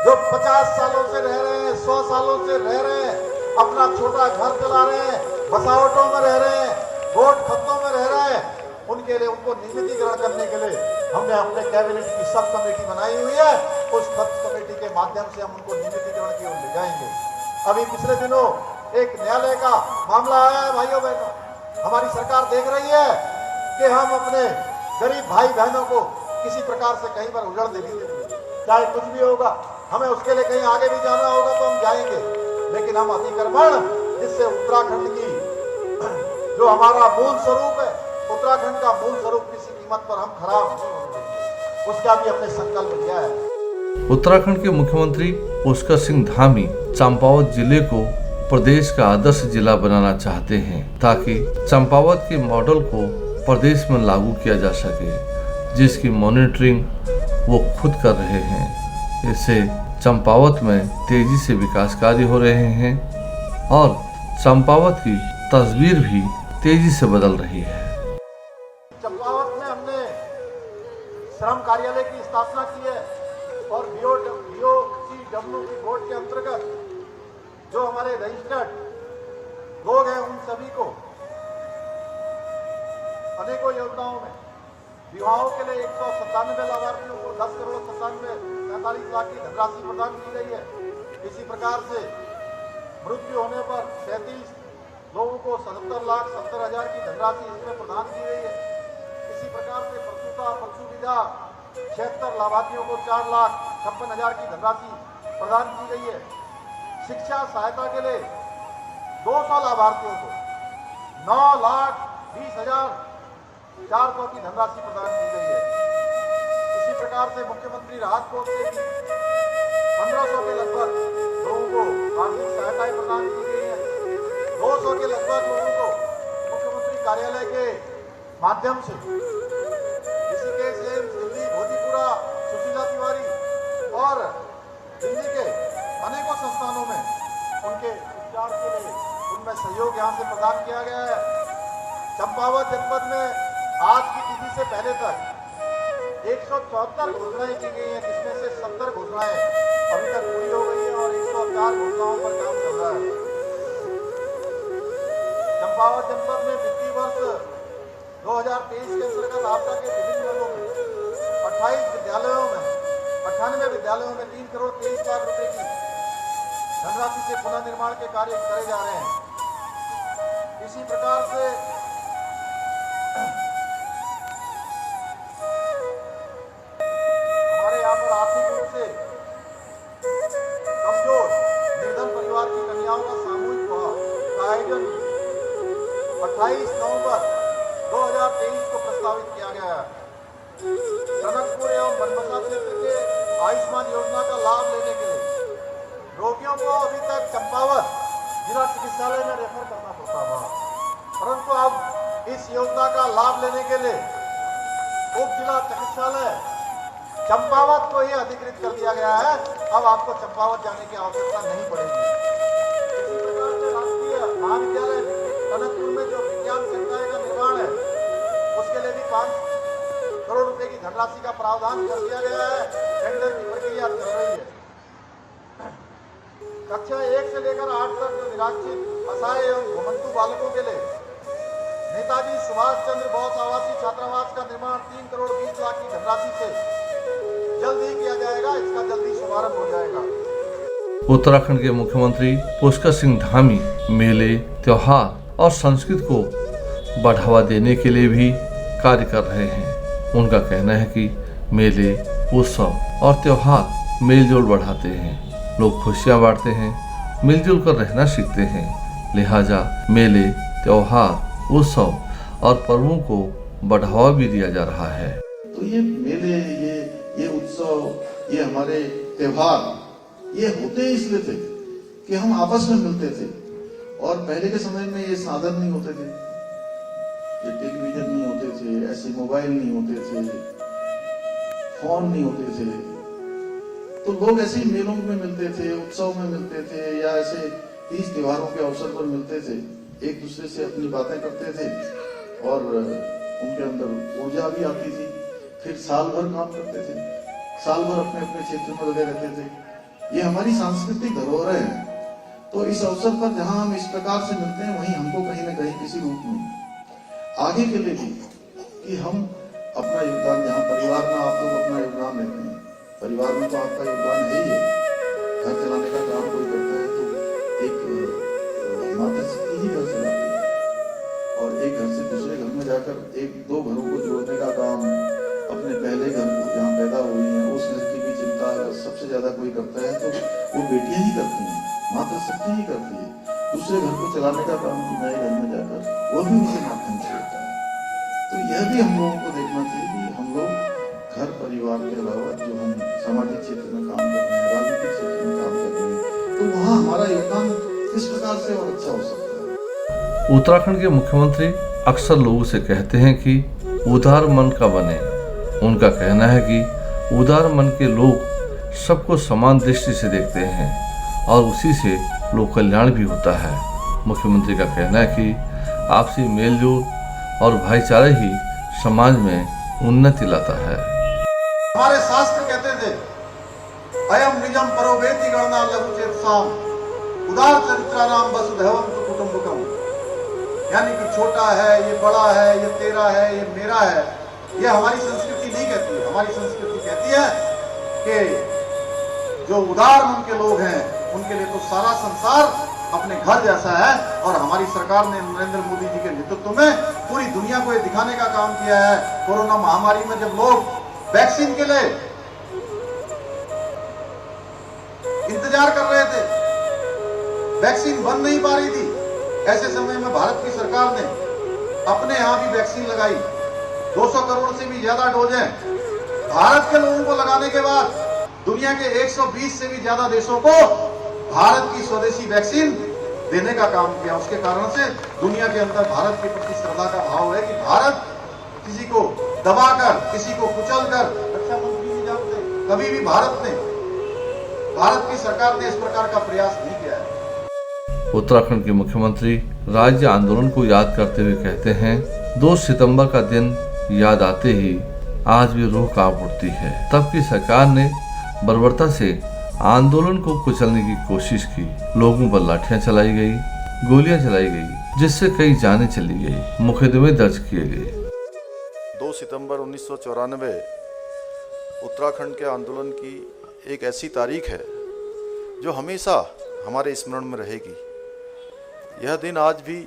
जो 50 सालों से रह रहे हैं, 100 सालों से रह रहे हैं, अपना छोटा घर चला रहे हैं, बसावटों में रह रहे हैं, गोट खत्तों में रह रहे हैं, उनके लिए, उनको नियमितीकरण करने के लिए हमने अपने कैबिनेट की सब कमेटी बनाई हुई है। उस सब कमेटी के माध्यम से हम उनको नियमितीकरण की ओर ले जाएंगे। अभी पिछले दिनों एक न्यायालय का मामला आया है। भाइयों बहनों, हमारी सरकार देख रही है कि हम अपने गरीब भाई बहनों को किसी प्रकार से कहीं पर उजड़ देने देंगे। चाहे कुछ भी होगा, हमें उसके लिए कहीं आगे भी जाना होगा तो हम जाएंगे, लेकिन हम अतिक्रमण, जिससे उत्तराखंड की जो हमारा मूल स्वरूप है, उत्तराखंड का मूल स्वरूप किसी कीमत पर हम खराब नहीं होने देंगे, उसका भी हमने संकल्प लिया है। उत्तराखंड के मुख्यमंत्री पुष्कर सिंह धामी चंपावत जिले को प्रदेश का आदर्श जिला बनाना चाहते हैं, ताकि चंपावत के मॉडल को प्रदेश में लागू किया जा सके, जिसकी मॉनिटरिंग वो खुद कर रहे हैं। इससे चंपावत में तेजी से विकास कार्य हो रहे हैं और चंपावत की तस्वीर भी तेजी से बदल रही है। चंपावत में हमने श्रम कार्यालय की स्थापना की है और BOCW की बोर्ड के अंतर्गत जो हमारे रजिस्टर्ड लोग हैं, उन सभी को अनेकों योजनाओं में विवाहों के लिए 197 लाभार्थियों को 10 करोड़ 47 लाख की धनराशि प्रदान की गई है। इसी प्रकार से मृत्यु होने पर 37 लोगों को 77,70,000 की धनराशि इसमें प्रदान की गई है। इसी प्रकार से प्रसू विधा 76 लाभार्थियों को 4,56,000 की धनराशि प्रदान की गई है। शिक्षा सहायता के लिए 200 लाभार्थियों को 9,20,400 की धनराशि प्रदान की गई है। इसी प्रकार से मुख्यमंत्री राहत कोष से भी 1500 के लगभग लोगों को आर्थिक सहायताएं प्रदान की गई है। 200 के लगभग लोगों को मुख्यमंत्री कार्यालय के माध्यम से ऋषिकेश, दिल्ली, भोजीपुरा, सुशीला तिवारी और दिल्ली के अनेकों संस्थानों में उनके उपचार के लिए उनमें सहयोग यहाँ से प्रदान किया गया है। चंपावत जनपद में आज की तिथि से पहले तक 174 घोषणाएं की गई हैं, जिसमें से 70 घोषणाएं अभी तक पूरी हो गई है और 104 घोषणाओं पर काम चल रहा है। चंपावत जनपद में वित्तीय वर्ष 2023 के अंतर्गत आपदा के विभिन्न वर्गों में 98 विद्यालयों में 3 करोड़ 23 लाख रुपए की धनराशि से पुनर्निर्माण के कार्य करे जा रहे हैं। इसी प्रकार से हमारे यहाँ पर आर्थिक रूप से कमजोर निर्धन परिवार की कन्याओं का सामूहिक विवाह का आयोजन 28 नवंबर 2023 को प्रस्तावित किया गया है। टनकपुर एवं बनबसा क्षेत्र के आयुष्मान योजना का लाभ लेने के लिए रोगियों को अभी तक चंपावत जिला चिकित्सालय में रेफर करना पड़ता था, परंतु अब इस योजना का लाभ लेने के लिए उप जिला चिकित्सालय चंपावत को ही अधिकृत कर दिया गया है। अब आपको चंपावत जाने की आवश्यकता नहीं पड़ेगी। इसी प्रकार से राष्ट्रीय महाविद्यालय टनकपुर में जो विज्ञान संकाय का निर्माण है, उसके लिए भी 5 करोड़ रुपए की धनराशि का प्रावधान कर दिया गया है। टेंडर की प्रक्रिया चल रही है। कक्षा 1 से लेकर 8 तक जो निराश्रित, असहाय एवं घुमंतु बालकों के लिए नेताजी सुभाष चंद्र बोस आवासीय छात्रावास का निर्माण 3 करोड़ 20 लाख की धनराशि से जल्द ही किया जाएगा। इसका जल्दी शुभारंभ हो जाएगा। उत्तराखंड के मुख्यमंत्री पुष्कर सिंह धामी मेले, त्योहार और संस्कृति को बढ़ावा देने के लिए भी कार्य कर रहे हैं। उनका कहना है कि मेले, उत्सव और त्योहार मेलजोल बढ़ाते हैं, लोग खुशियां बांटते हैं, मिलजुल कर रहना सीखते हैं। लिहाजा मेले, त्योहार, उत्सव और पर्वों को बढ़ावा भी दिया जा रहा है। तो ये मेले, ये उत्सव, ये हमारे त्योहार, ये होते इसलिए थे कि हम आपस में मिलते थे। और पहले के समय में ये साधन नहीं होते थे, ये टेलीविजन नहीं होते थे, ऐसे मोबाइल नहीं होते थे, फोन नहीं होते थे, तो लोग ऐसे ही मेलों में मिलते थे, उत्सव में मिलते थे, या ऐसे 30 त्योहारों के अवसर पर मिलते थे, एक दूसरे से अपनी बातें करते थे और उनके अंदर ऊर्जा भी आती थी। फिर साल भर काम करते थे। साल भर अपने अपने क्षेत्र में लगे रहते थे। ये हमारी सांस्कृतिक धरोहर है। तो इस अवसर पर जहां हम इस प्रकार से मिलते हैं, वहीं हमको कहीं ना कहीं किसी रूप में आगे के लिए भी कि हम अपना योगदान, जहाँ परिवार में आप लोग अपना योगदान देते हैं, परिवार में तो आपका योगदान है ही है। घर चलाने का काम कोई करता है तो एक माता शक्ति ही घर चलाती है, और एक घर से दूसरे घर में जाकर एक दो घरों को जोड़ने का काम, अपने पहले घर को जहाँ पैदा हुई है उस घर की भी चिंता अगर सबसे ज्यादा कोई करता है तो वो बेटियां ही करती हैं, माता शक्ति ही करती है। दूसरे घर को चलाने का काम भी नए घर में जाकर वो भी उनके माध्यम से होता है। तो यह भी हम लोगों को देखना चाहिए कि हम लोग घर परिवार के अलावा जो हम सामाजिक क्षेत्र में काम कर रहे हैं, राजनीतिक क्षेत्र में काम कर रहे हैं, तो वहाँ हमारा योगदान किस प्रकार से और अच्छा हो सकता है। उत्तराखंड के मुख्यमंत्री अक्सर लोगों से कहते हैं कि उदार मन का बने। उनका कहना है कि उदार मन के लोग सबको समान दृष्टि से देखते हैं और उसी से लोक कल्याण भी होता है। मुख्यमंत्री का कहना है कि आपसी मेलजोल और भाईचारा ही समाज में उन्नति लाता है। हमारे शास्त्र कहते थे, अयम निजम परोवेति गणना लघु चेतसाम उदार चरित्राणाम वसुधैवम कुटुंबकम। यानी कि छोटा है, ये बड़ा है, ये तेरा है, ये मेरा है, ये हमारी संस्कृति नहीं कहती है। हमारी संस्कृति कहती है कि जो उदार मन के लोग हैं उनके लिए तो सारा संसार अपने घर जैसा है। और हमारी सरकार ने नरेंद्र मोदी जी के नेतृत्व में पूरी दुनिया को ये दिखाने का काम किया है। कोरोना महामारी में जब लोग वैक्सीन के लिए इंतजार कर रहे थे, वैक्सीन बन नहीं पा रही थी, ऐसे समय में भारत की सरकार ने अपने यहां भी वैक्सीन लगाई। 200 करोड़ से भी ज्यादा डोजें भारत के लोगों को लगाने के बाद दुनिया के 120 से भी ज्यादा देशों को भारत की स्वदेशी वैक्सीन देने का काम किया। उसके कारण से दुनिया के अंदर भारत के प्रति श्रद्धा का भाव है कि भारत किसी को दबाकर, किसी को कुचलकर, रक्षा मंत्री जी जानते, कभी भी भारत की सरकार ने इस प्रकार का प्रयास नहीं किया है। उत्तराखंड के मुख्यमंत्री राज्य आंदोलन को याद करते हुए कहते हैं, 2 सितंबर का दिन याद आते ही आज भी रूह कांप उठती है। तब की सरकार ने बर्बरता से आंदोलन को कुचलने की कोशिश की। लोगों पर लाठियां चलाई गई, गोलियां चलाई गई, जिससे कई जानें चली गई, मुकदमे दर्ज किए गए। 2 सितंबर 1994 उत्तराखंड के आंदोलन की एक ऐसी तारीख है जो हमेशा हमारे स्मरण में रहेगी। यह दिन आज भी,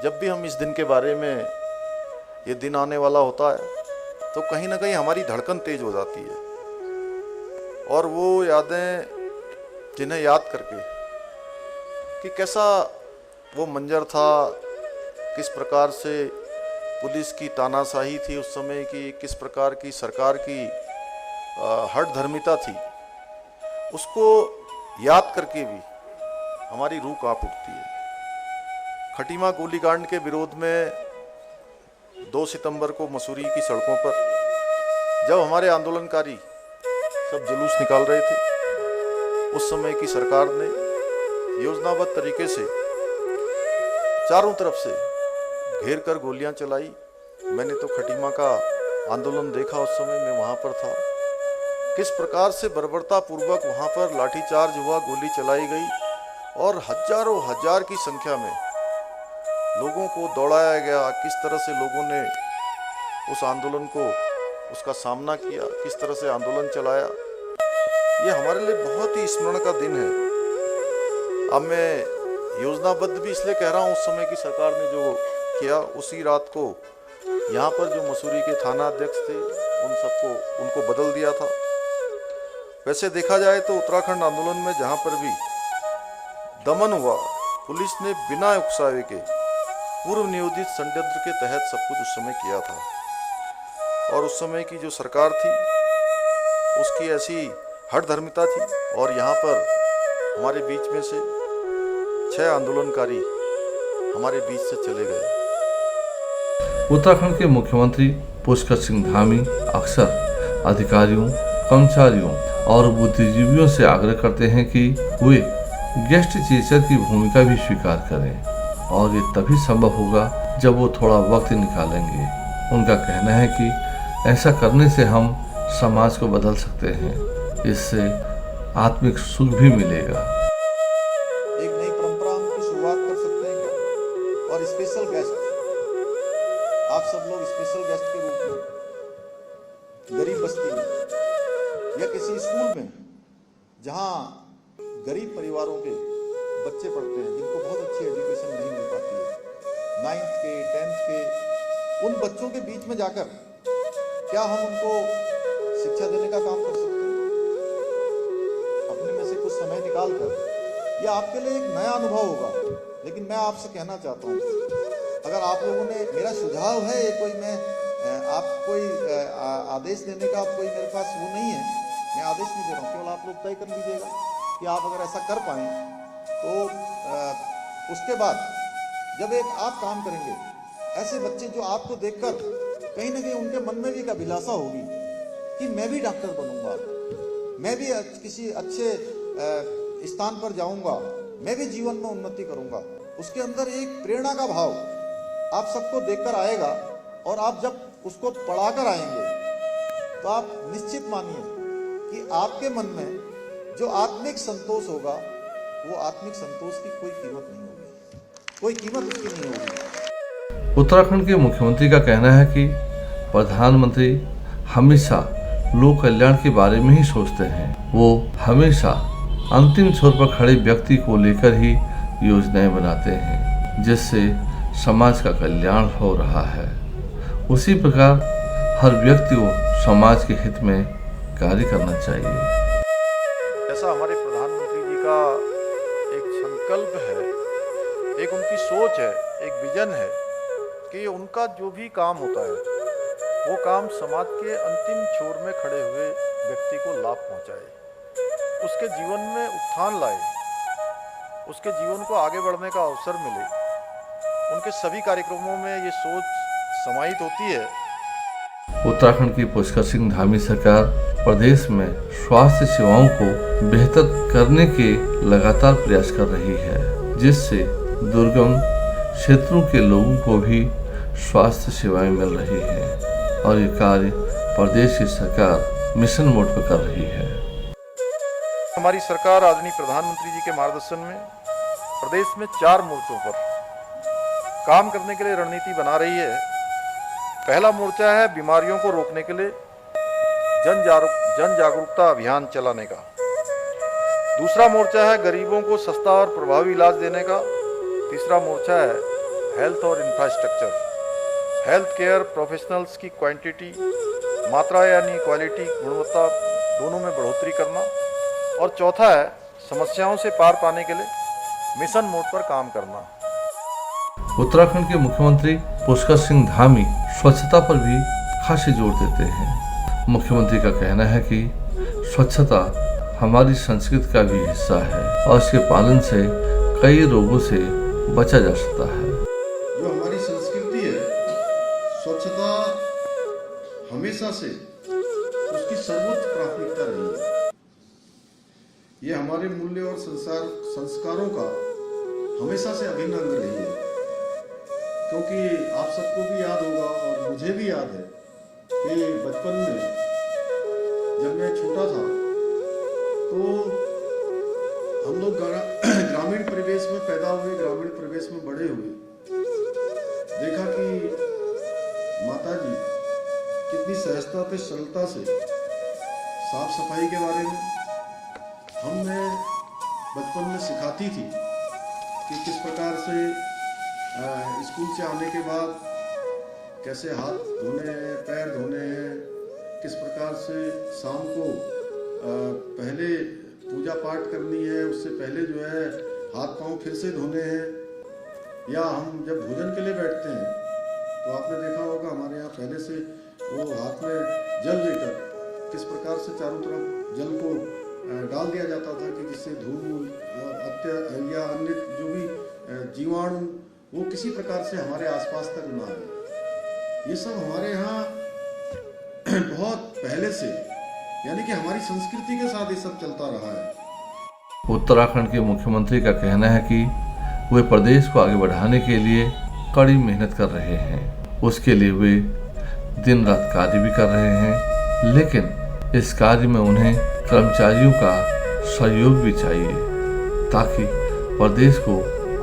जब भी हम इस दिन के बारे में, ये दिन आने वाला होता है, तो कहीं ना कहीं हमारी धड़कन तेज हो जाती है। और वो यादें जिन्हें याद करके कि कैसा वो मंजर था, किस प्रकार से पुलिस की तानाशाही थी उस समय की, किस प्रकार की सरकार की हठधर्मिता थी, उसको याद करके भी हमारी रूह कांप उठती है। खटीमा गोलीकांड के विरोध में 2 सितंबर को मसूरी की सड़कों पर जब हमारे आंदोलनकारी सब जुलूस निकाल रहे थे, उस समय की सरकार ने योजनाबद्ध तरीके से चारों तरफ से घेर कर गोलियां चलाई। मैंने तो खटीमा का आंदोलन देखा, उस समय मैं वहां पर था। किस प्रकार से बर्बरता पूर्वक वहां पर लाठीचार्ज हुआ, गोली चलाई गई और हजारों हजार की संख्या में लोगों को दौड़ाया गया। किस तरह से लोगों ने उस आंदोलन को, उसका सामना किया, किस तरह से आंदोलन चलाया, ये हमारे लिए बहुत ही स्मरण का दिन है। अब मैं योजनाबद्ध भी इसलिए कह रहा हूँ, उस समय की सरकार ने जो किया, उसी रात को यहाँ पर जो मसूरी के थाना अध्यक्ष थे उनको बदल दिया था। वैसे देखा जाए तो उत्तराखंड आंदोलन में जहाँ पर भी दमन हुआ, पुलिस ने बिना उकसावे के पूर्व नियोजित षड्यंत्र के तहत सब कुछ उस समय किया था। और उस समय की जो सरकार थी उसकी ऐसी हठधर्मिता थी। और यहाँ पर हमारे बीच में से 6 आंदोलनकारी हमारे बीच से चले गए। उत्तराखंड के मुख्यमंत्री पुष्कर सिंह धामी अक्सर अधिकारियों, कर्मचारियों और बुद्धिजीवियों से आग्रह करते हैं कि वे गेस्ट टीचर की भूमिका भी स्वीकार करें, और ये तभी संभव होगा जब वो थोड़ा वक्त निकालेंगे। उनका कहना है कि ऐसा करने से हम समाज को बदल सकते हैं। इससे आत्मिक सुख भी मिलेगा। एक नई परंपरा हम की शुरुआत कर सकते हैं क्या? और स्पेशल गेस्ट, आप सब लोग स्पेशल गेस्ट के रूप में गरीब बस्ती में या किसी स्कूल में जहां गरीब परिवारों के बच्चे पढ़ते हैं, जिनको बहुत अच्छी एजुकेशन नहीं मिल पाती है, 9th के 10th के, उन बच्चों के बीच में जाकर क्या हम उनको शिक्षा देने का काम कर सकते हैं? अपने में से कुछ समय निकाल कर। यह आपके लिए एक नया अनुभव होगा, लेकिन मैं आपसे कहना चाहता हूँ, अगर आप लोगों ने, मेरा सुझाव है कोई, मैं आप कोई आदेश देने का कोई मेरे पास वो नहीं है, मैं आदेश नहीं दे रहा हूँ, केवल आप लोग तय कर लीजिएगा कि आप अगर ऐसा कर पाएं तो उसके बाद जब एक आप काम करेंगे, ऐसे बच्चे जो आपको देखकर कहीं ना कहीं उनके मन में भी एक अभिलाषा होगी कि मैं भी डॉक्टर बनूंगा, मैं भी किसी अच्छे स्थान पर जाऊंगा, मैं भी जीवन में उन्नति करूंगा, उसके अंदर एक प्रेरणा का भाव आप सबको देखकर आएगा। और आप जब उसको पढ़ाकर आएंगे तो आप निश्चित मानिए कि आपके मन में जो आत्मिक संतोष होगा, वो आत्मिक संतोष की कोई कीमत नहीं होगी, कोई कीमत उसकी नहीं होगी। उत्तराखंड के मुख्यमंत्री का कहना है कि प्रधानमंत्री हमेशा लोक कल्याण के बारे में ही सोचते हैं। वो हमेशा अंतिम छोर पर खड़े व्यक्ति को लेकर ही योजनाएं बनाते हैं, जिससे समाज का कल्याण हो रहा है। उसी प्रकार हर व्यक्ति को समाज के हित में कार्य करना चाहिए। ऐसा हमारे प्रधानमंत्री जी का एक संकल्प है, एक उनकी सोच है, एक विजन है कि उनका जो भी काम होता है वो काम समाज के अंतिम छोर में खड़े हुए व्यक्ति को लाभ पहुंचाए, उसके जीवन में उत्थान लाए, उसके जीवन को आगे बढ़ने का अवसर मिले। उनके सभी कार्यक्रमों में ये सोच समाहित होती है। उत्तराखंड की पुष्कर सिंह धामी सरकार प्रदेश में स्वास्थ्य सेवाओं को बेहतर करने के लगातार प्रयास कर रही है, जिससे दुर्गम क्षेत्रों के लोगों को भी स्वास्थ्य सेवाएं मिल रही हैं और ये कार्य प्रदेश की सरकार मिशन मोड पर कर रही है। हमारी सरकार आदरणीय प्रधानमंत्री जी के मार्गदर्शन में प्रदेश में 4 मोर्चों पर काम करने के लिए रणनीति बना रही है। पहला मोर्चा है बीमारियों को रोकने के लिए जन जागरूकता अभियान चलाने का। दूसरा मोर्चा है गरीबों को सस्ता और प्रभावी इलाज देने का। तीसरा मोर्चा है हेल्थ और इंफ्रास्ट्रक्चर, हेल्थ केयर प्रोफेशनल्स की क्वांटिटी, मात्रा यानी क्वालिटी, गुणवत्ता दोनों में बढ़ोतरी करना। और चौथा है समस्याओं से पार पाने के लिए मिशन मोड पर काम करना। उत्तराखंड के मुख्यमंत्री पुष्कर सिंह धामी स्वच्छता पर भी खासी जोर देते हैं। मुख्यमंत्री का कहना है कि स्वच्छता हमारी संस्कृति का भी हिस्सा है और इसके पालन से कई रोगों से बचा जा सकता है। जो हमारी संस्कृति है, स्वच्छता हमेशा से उसकी सर्वोच्च प्राथमिकता रही है। ये हमारे मूल्य और संस्कारों का हमेशा से अभिन्न अंग रही है। क्योंकि आप सबको भी याद होगा और मुझे भी याद है कि बचपन में जब मैं छोटा था तो हम लोग ग्रामीण परिवेश में पैदा हुए, ग्रामीण परिवेश में बड़े हुए। देखा कि माता जी कितनी सहजता से, सरलता से साफ सफाई के बारे में हमें बचपन में सिखाती थी कि किस प्रकार से स्कूल से आने के बाद कैसे हाथ धोने हैं, पैर धोने हैं, किस प्रकार से शाम को पहले पूजा पाठ करनी है, उससे पहले जो है हाथ पांव फिर से धोने हैं। या हम जब भोजन के लिए बैठते हैं तो आपने देखा होगा हमारे यहाँ पहले से वो हाथ में जल लेकर किस प्रकार से चारों तरफ जल को डाल दिया जाता था कि जिससे धूल या अन्य जो भी जीवाणु वो किसी प्रकार से हमारे आसपास तक ना आए। ये सब हमारे यहाँ बहुत पहले से, यानी कि हमारी संस्कृति के साथ ये सब चलता रहा है। उत्तराखंड के मुख्यमंत्री का कहना है कि वे प्रदेश को आगे बढ़ाने के लिए कड़ी मेहनत कर रहे हैं। उसके लिए वे दिन रात कार्य भी कर रहे हैं। लेकिन इस कार्य में उन्हें कर्मचारियों का सहयोग भी चाहिए ताकि प्रदेश को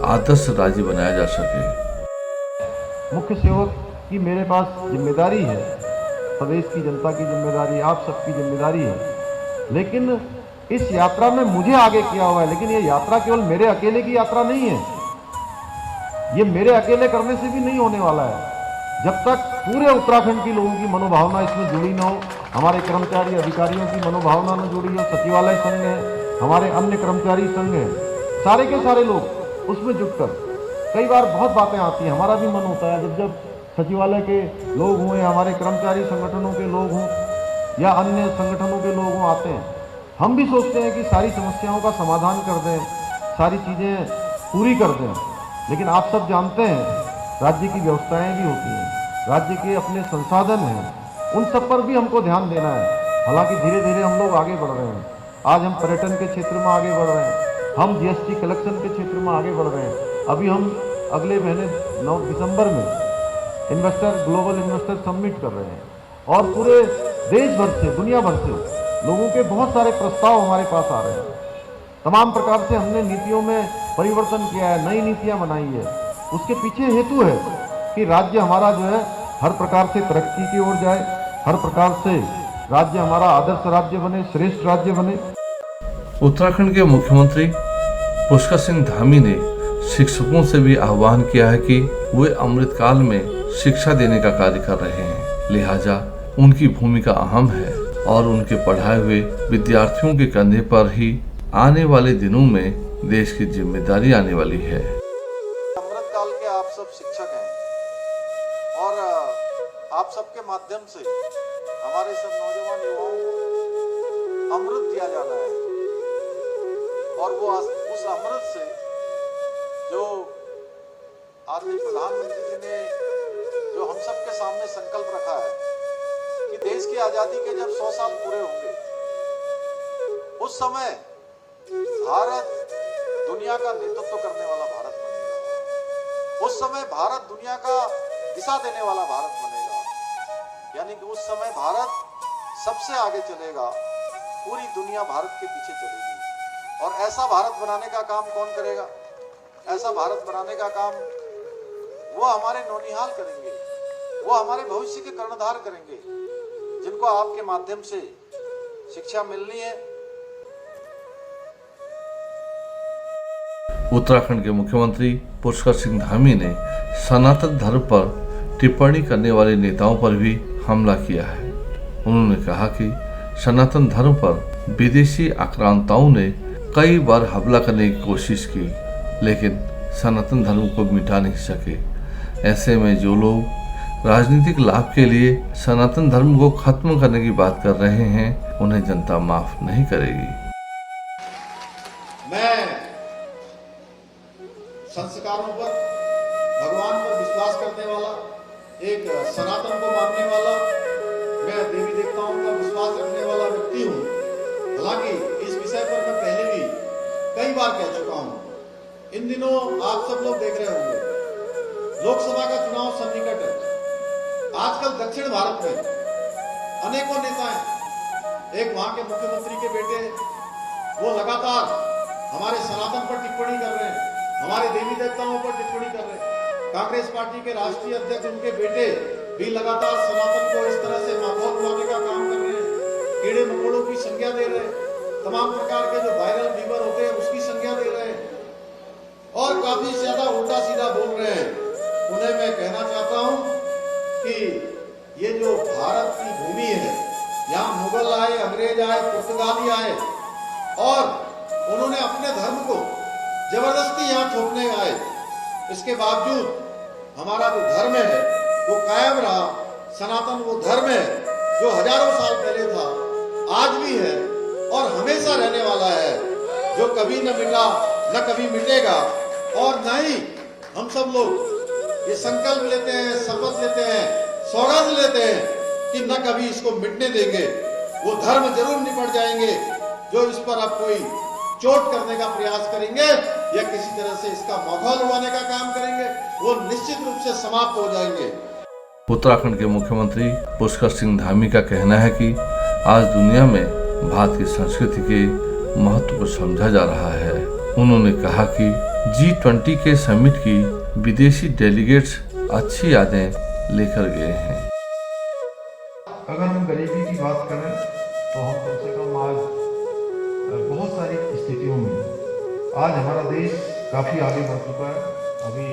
आदर्श राज्य बनाया जा सके। मुख्य सेवक की मेरे पास जिम्मेदारी है, प्रदेश की जनता की जिम्मेदारी, आप सबकी जिम्मेदारी है। लेकिन इस यात्रा में मुझे आगे किया हुआ है, लेकिन ये यात्रा केवल मेरे अकेले की यात्रा नहीं है। ये मेरे अकेले करने से भी नहीं होने वाला है। जब तक पूरे उत्तराखंड की लोगों की मनोभावना इसमें जुड़ी न हो, हमारे कर्मचारी अधिकारियों की मनोभावना न जुड़ी हो, सचिवालय संघ है, हमारे अन्य कर्मचारी संघ है, सारे के सारे लोग उसमें जुटकर, कई बार बहुत बातें आती हैं, हमारा भी मन होता है जब सचिवालय के लोग हों या हमारे कर्मचारी संगठनों के लोग हों या अन्य संगठनों के लोग हों आते हैं, हम भी सोचते हैं कि सारी समस्याओं का समाधान कर दें, सारी चीज़ें पूरी कर दें। लेकिन आप सब जानते हैं राज्य की व्यवस्थाएं भी होती हैं, राज्य के अपने संसाधन हैं, उन सब पर भी हमको ध्यान देना है। हालांकि धीरे धीरे हम लोग आगे बढ़ रहे हैं। आज हम पर्यटन के क्षेत्र में आगे बढ़ रहे हैं, हम जीएसटी कलेक्शन के क्षेत्र में आगे बढ़ रहे हैं। अभी हम अगले महीने 9 दिसंबर में ग्लोबल इन्वेस्टर समिट कर रहे हैं और पूरे देश भर से, दुनिया भर से लोगों के बहुत सारे प्रस्ताव हमारे पास आ रहे हैं। तमाम प्रकार से हमने नीतियों में परिवर्तन किया है, नई नीतियां बनाई है। उसके पीछे हेतु है कि राज्य हमारा जो है हर प्रकार से तरक्की की ओर जाए, हर प्रकार से राज्य हमारा आदर्श राज्य बने, श्रेष्ठ राज्य बने। उत्तराखंड के मुख्यमंत्री पुष्कर सिंह धामी ने शिक्षकों से भी आह्वान किया है कि वे अमृतकाल में शिक्षा देने का कार्य कर रहे हैं, लिहाजा उनकी भूमिका अहम है और उनके पढ़ाए हुए विद्यार्थियों के कंधे पर ही आने वाले दिनों में देश की जिम्मेदारी आने वाली है। अमृतकाल के आप सब शिक्षक हैं और आप सबके माध्यम से हमारे सब नौजवान युवाओं को अमृत दिया जाना है और वो उस अमृत से जो आदरणीय प्रधानमंत्री जी ने जो हम सबके सामने संकल्प रखा है कि देश की आजादी के जब 100 साल पूरे होंगे उस समय भारत दुनिया का नेतृत्व करने वाला भारत बनेगा। उस समय भारत दुनिया का दिशा देने वाला भारत बनेगा, यानी कि उस समय भारत सबसे आगे चलेगा, पूरी दुनिया भारत के पीछे चलेगी। और ऐसा भारत बनाने का काम कौन करेगा? ऐसा भारत बनाने का काम वो हमारे नौनिहाल करेंगे, वो हमारे भविष्य के कर्णधार करेंगे, जिनको आपके माध्यम से शिक्षा मिलनी है। उत्तराखंड के मुख्यमंत्री पुष्कर सिंह धामी ने सनातन धर्म पर टिप्पणी करने वाले नेताओं पर भी हमला किया है। उन्होंने कहा कि सनातन धर्म पर विदेशी आक्रांताओं ने कई बार हमला करने की कोशिश की, लेकिन सनातन धर्म को मिटा नहीं सके। ऐसे में जो लोग राजनीतिक लाभ के लिए सनातन धर्म को खत्म करने की बात कर रहे हैं, उन्हें जनता माफ नहीं करेगी। मैं संस्कारों पर, भगवान पर विश्वास करने वाला, एक सनातन को मानने वाला, मैं देवी देवताओं पर विश्वास रखने वाला व्यक्ति हूँ। हालांकि इस विषय पर मैं पहले भी कई बार कह चुका हूँ। इन दिनों आप सब लोग देख रहे होंगे लोकसभा का चुनाव सन्निकट है। आजकल दक्षिण भारत में अनेकों नेता हैं। एक वहां के मुख्यमंत्री के बेटे, वो लगातार हमारे सनातन पर टिप्पणी कर रहे हैं, हमारे देवी देवताओं पर टिप्पणी कर रहे हैं। कांग्रेस पार्टी के राष्ट्रीय अध्यक्ष, उनके बेटे भी लगातार सनातन को इस तरह से माहौल बनाने का काम कर रहे हैं, कीड़े मकोड़ों की संज्ञा दे रहे हैं, तमाम प्रकार के जो वायरल फीवर होते हैं उसकी संज्ञा दे रहे हैं और काफी ज्यादा उल्टा सीधा बोल रहे हैं। उन्हें मैं कहना चाहता हूं कि ये जो भारत की भूमि है, यहाँ मुगल आए, अंग्रेज आए, पुर्तगाली आए और उन्होंने अपने धर्म को जबरदस्ती यहाँ थोपने आए। इसके बावजूद हमारा जो धर्म है वो कायम रहा। सनातन वो धर्म है जो हजारों साल पहले था, आज भी है और हमेशा रहने वाला है, जो कभी न मिटा न कभी मिटेगा। और न ही हम सब लोग ये संकल्प लेते हैं, शपथ लेते हैं, सौगंध लेते हैं कि न कभी इसको मिटने देंगे। वो धर्म जरूर निपट जाएंगे। जो इस पर अब कोई चोट करने का प्रयास करेंगे या किसी तरह से इसका माहौल उड़ाने का काम करेंगे, वो निश्चित रूप से समाप्त हो जाएंगे। उत्तराखंड के मुख्यमंत्री पुष्कर सिंह धामी का कहना है कि आज दुनिया में भारत की संस्कृति के महत्व को समझा जा रहा है। उन्होंने कहा कि G20 के समिट की विदेशी डेलीगेट्स अच्छी यादें लेकर गए हैं। अगर हम गरीबी की बात करें तो हम कम से कम आज बहुत सारी स्थितियों में आज हमारा देश काफ़ी आगे बढ़ चुका है। अभी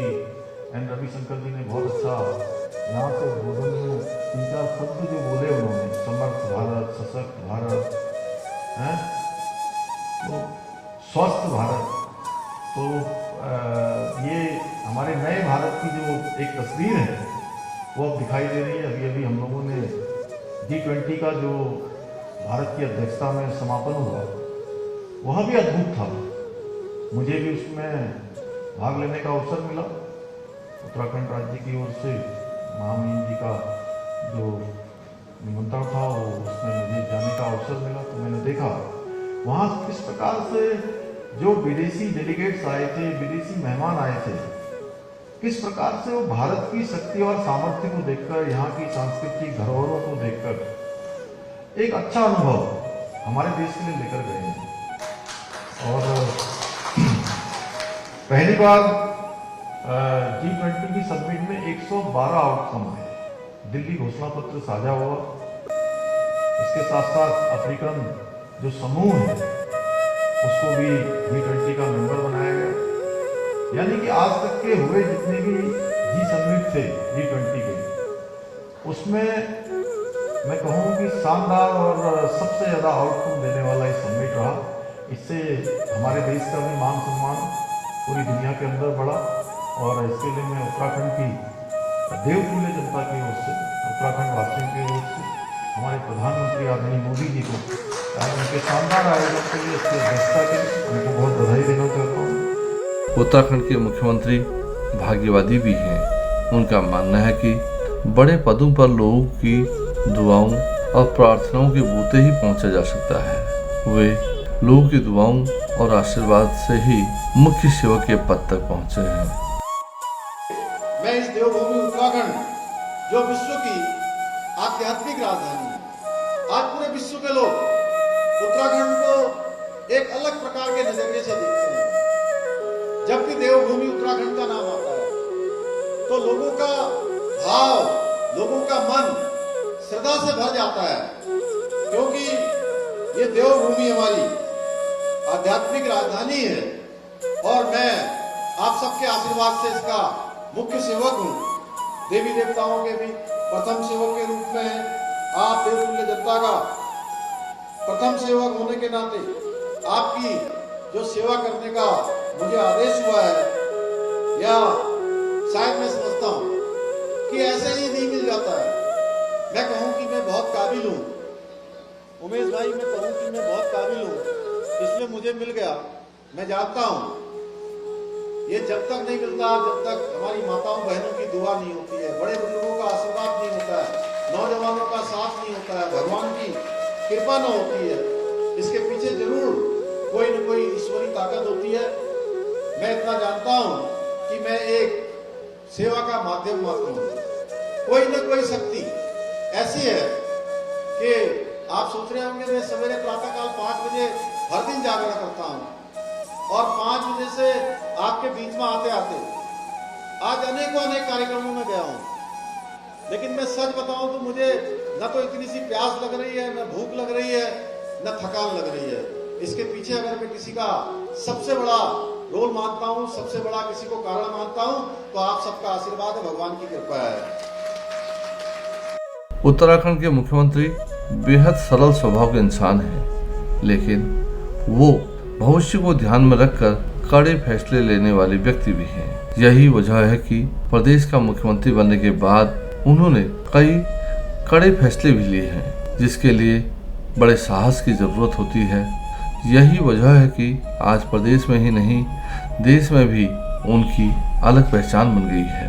एन रविशंकर जी ने बहुत अच्छा यहाँ से उद्बोधन में 3-4 शब्द जो बोले उन्होंने, समर्थ भारत, सशक्त भारत है, तो स्वस्थ भारत, तो ये हमारे नए भारत की जो एक तस्वीर है वो अब दिखाई दे रही है। अभी अभी हम लोगों ने G20 का जो भारत की अध्यक्षता में समापन हुआ वह भी अद्भुत था। मुझे भी उसमें भाग लेने का अवसर मिला। उत्तराखंड राज्य की ओर से महामहिम जी का जो निमंत्रण था वो उसमें मुझे जाने का अवसर मिला, तो मैंने देखा वहाँ किस प्रकार से जो विदेशी डेलीगेट्स आए थे, विदेशी मेहमान आए थे, किस प्रकार से वो भारत की शक्ति और सामर्थ्य को देखकर, यहाँ की सांस्कृतिक धरोहरों को देखकर एक अच्छा अनुभव हमारे देश के लिए लेकर गए हैं। और पहली बार G20 की समिट में 112 आउटकम आए, दिल्ली घोषणा पत्र साझा हुआ। इसके साथ साथ अफ्रीकन जो समूह है उसको भी G20 का मेंबर बनाया गया। यानी कि आज तक के हुए जितने भी G समिट थे G20 के, उसमें मैं कहूँ कि शानदार और सबसे ज़्यादा आउटकम देने वाला ये समिट रहा। इससे हमारे देश का भी मान सम्मान पूरी दुनिया के अंदर बढ़ा, और इसके लिए मैं उत्तराखंड की देवतुल्य जनता की ओर से, उत्तराखंड वासियों की ओर से हमारे प्रधानमंत्री आदरणीय मोदी जी को उनके शानदार आयोजन के लिए, इसकी अध्यक्षता के लिए उनको बहुत बधाई देना चाहता हूँ। उत्तराखंड के मुख्यमंत्री भाग्यवादी भी हैं। उनका मानना है कि बड़े पदों पर लोगों की दुआओं और प्रार्थनाओं के बूते ही पहुंचा जा सकता है। वे लोगों की दुआओं और आशीर्वाद से ही मुख्य सेवक के पद तक पहुंचे हैं। मैं इस देवभूमि उत्तराखंड, जो विश्व की आध्यात्मिक राजधानी है, आज पूरे विश्व के लोग उत्तराखंड को एक अलग प्रकार के नजरिए से देखते हैं। जब भी देवभूमि उत्तराखंड का नाम आता है तो लोगों का भाव, लोगों का मन श्रद्धा से भर जाता है, क्योंकि ये देवभूमि हमारी आध्यात्मिक राजधानी है और मैं आप सबके आशीर्वाद से इसका मुख्य सेवक हूँ। देवी देवताओं के भी प्रथम सेवक के रूप में आप देवतुल्य जनता का प्रथम सेवक होने के नाते आपकी जो सेवा करने का मुझे आदेश हुआ है, या शायद मैं समझता हूँ कि ऐसे ही नहीं मिल जाता है। मैं कहूँ कि मैं बहुत काबिल हूँ, उमेश भाई, मैं कहूँ कि मैं बहुत काबिल हूँ, इसलिए मुझे मिल गया। मैं जानता हूँ ये जब तक नहीं मिलता, जब तक हमारी माताओं बहनों की दुआ नहीं होती है, बड़े बुजुर्गों का आशीर्वाद नहीं होता है, नौजवानों का साथ नहीं होता है, भगवान की कृपा न होती है, इसके पीछे जरूर कोई न कोई ईश्वरी ताकत होती है। मैं इतना जानता हूँ कि मैं एक सेवा का माध्यम मात्र हूँ। कोई न कोई शक्ति ऐसी है कि आप सोच रहे होंगे मैं सवेरे प्रातःकाल 5 बजे हर दिन जागरण करता हूँ, और 5 बजे से आपके बीच में आते आते आज अनेक कार्यक्रमों में गया हूँ। लेकिन मैं सच बताऊं तो मुझे न तो इतनी सी प्यास लग रही है, न भूख लग रही है, न थकान लग रही है। इसके पीछे अगर मैं किसी का सबसे बड़ा रोल मानता हूँ, सबसे बड़ा किसी को कारण मानता हूँ, तो आप सबका आशीर्वाद है, भगवान की कृपा है। उत्तराखंड के मुख्यमंत्री बेहद सरल स्वभाव के इंसान हैं, लेकिन वो भविष्य को ध्यान में रखकर कड़े फैसले लेने वाले व्यक्ति भी हैं। यही वजह है कि प्रदेश का मुख्यमंत्री बनने के बाद उन्होंने कई कड़े फैसले भी लिए हैं, जिसके लिए बड़े साहस की जरूरत होती है। यही वजह है कि आज प्रदेश में ही नहीं, देश में भी उनकी अलग पहचान बन गई है।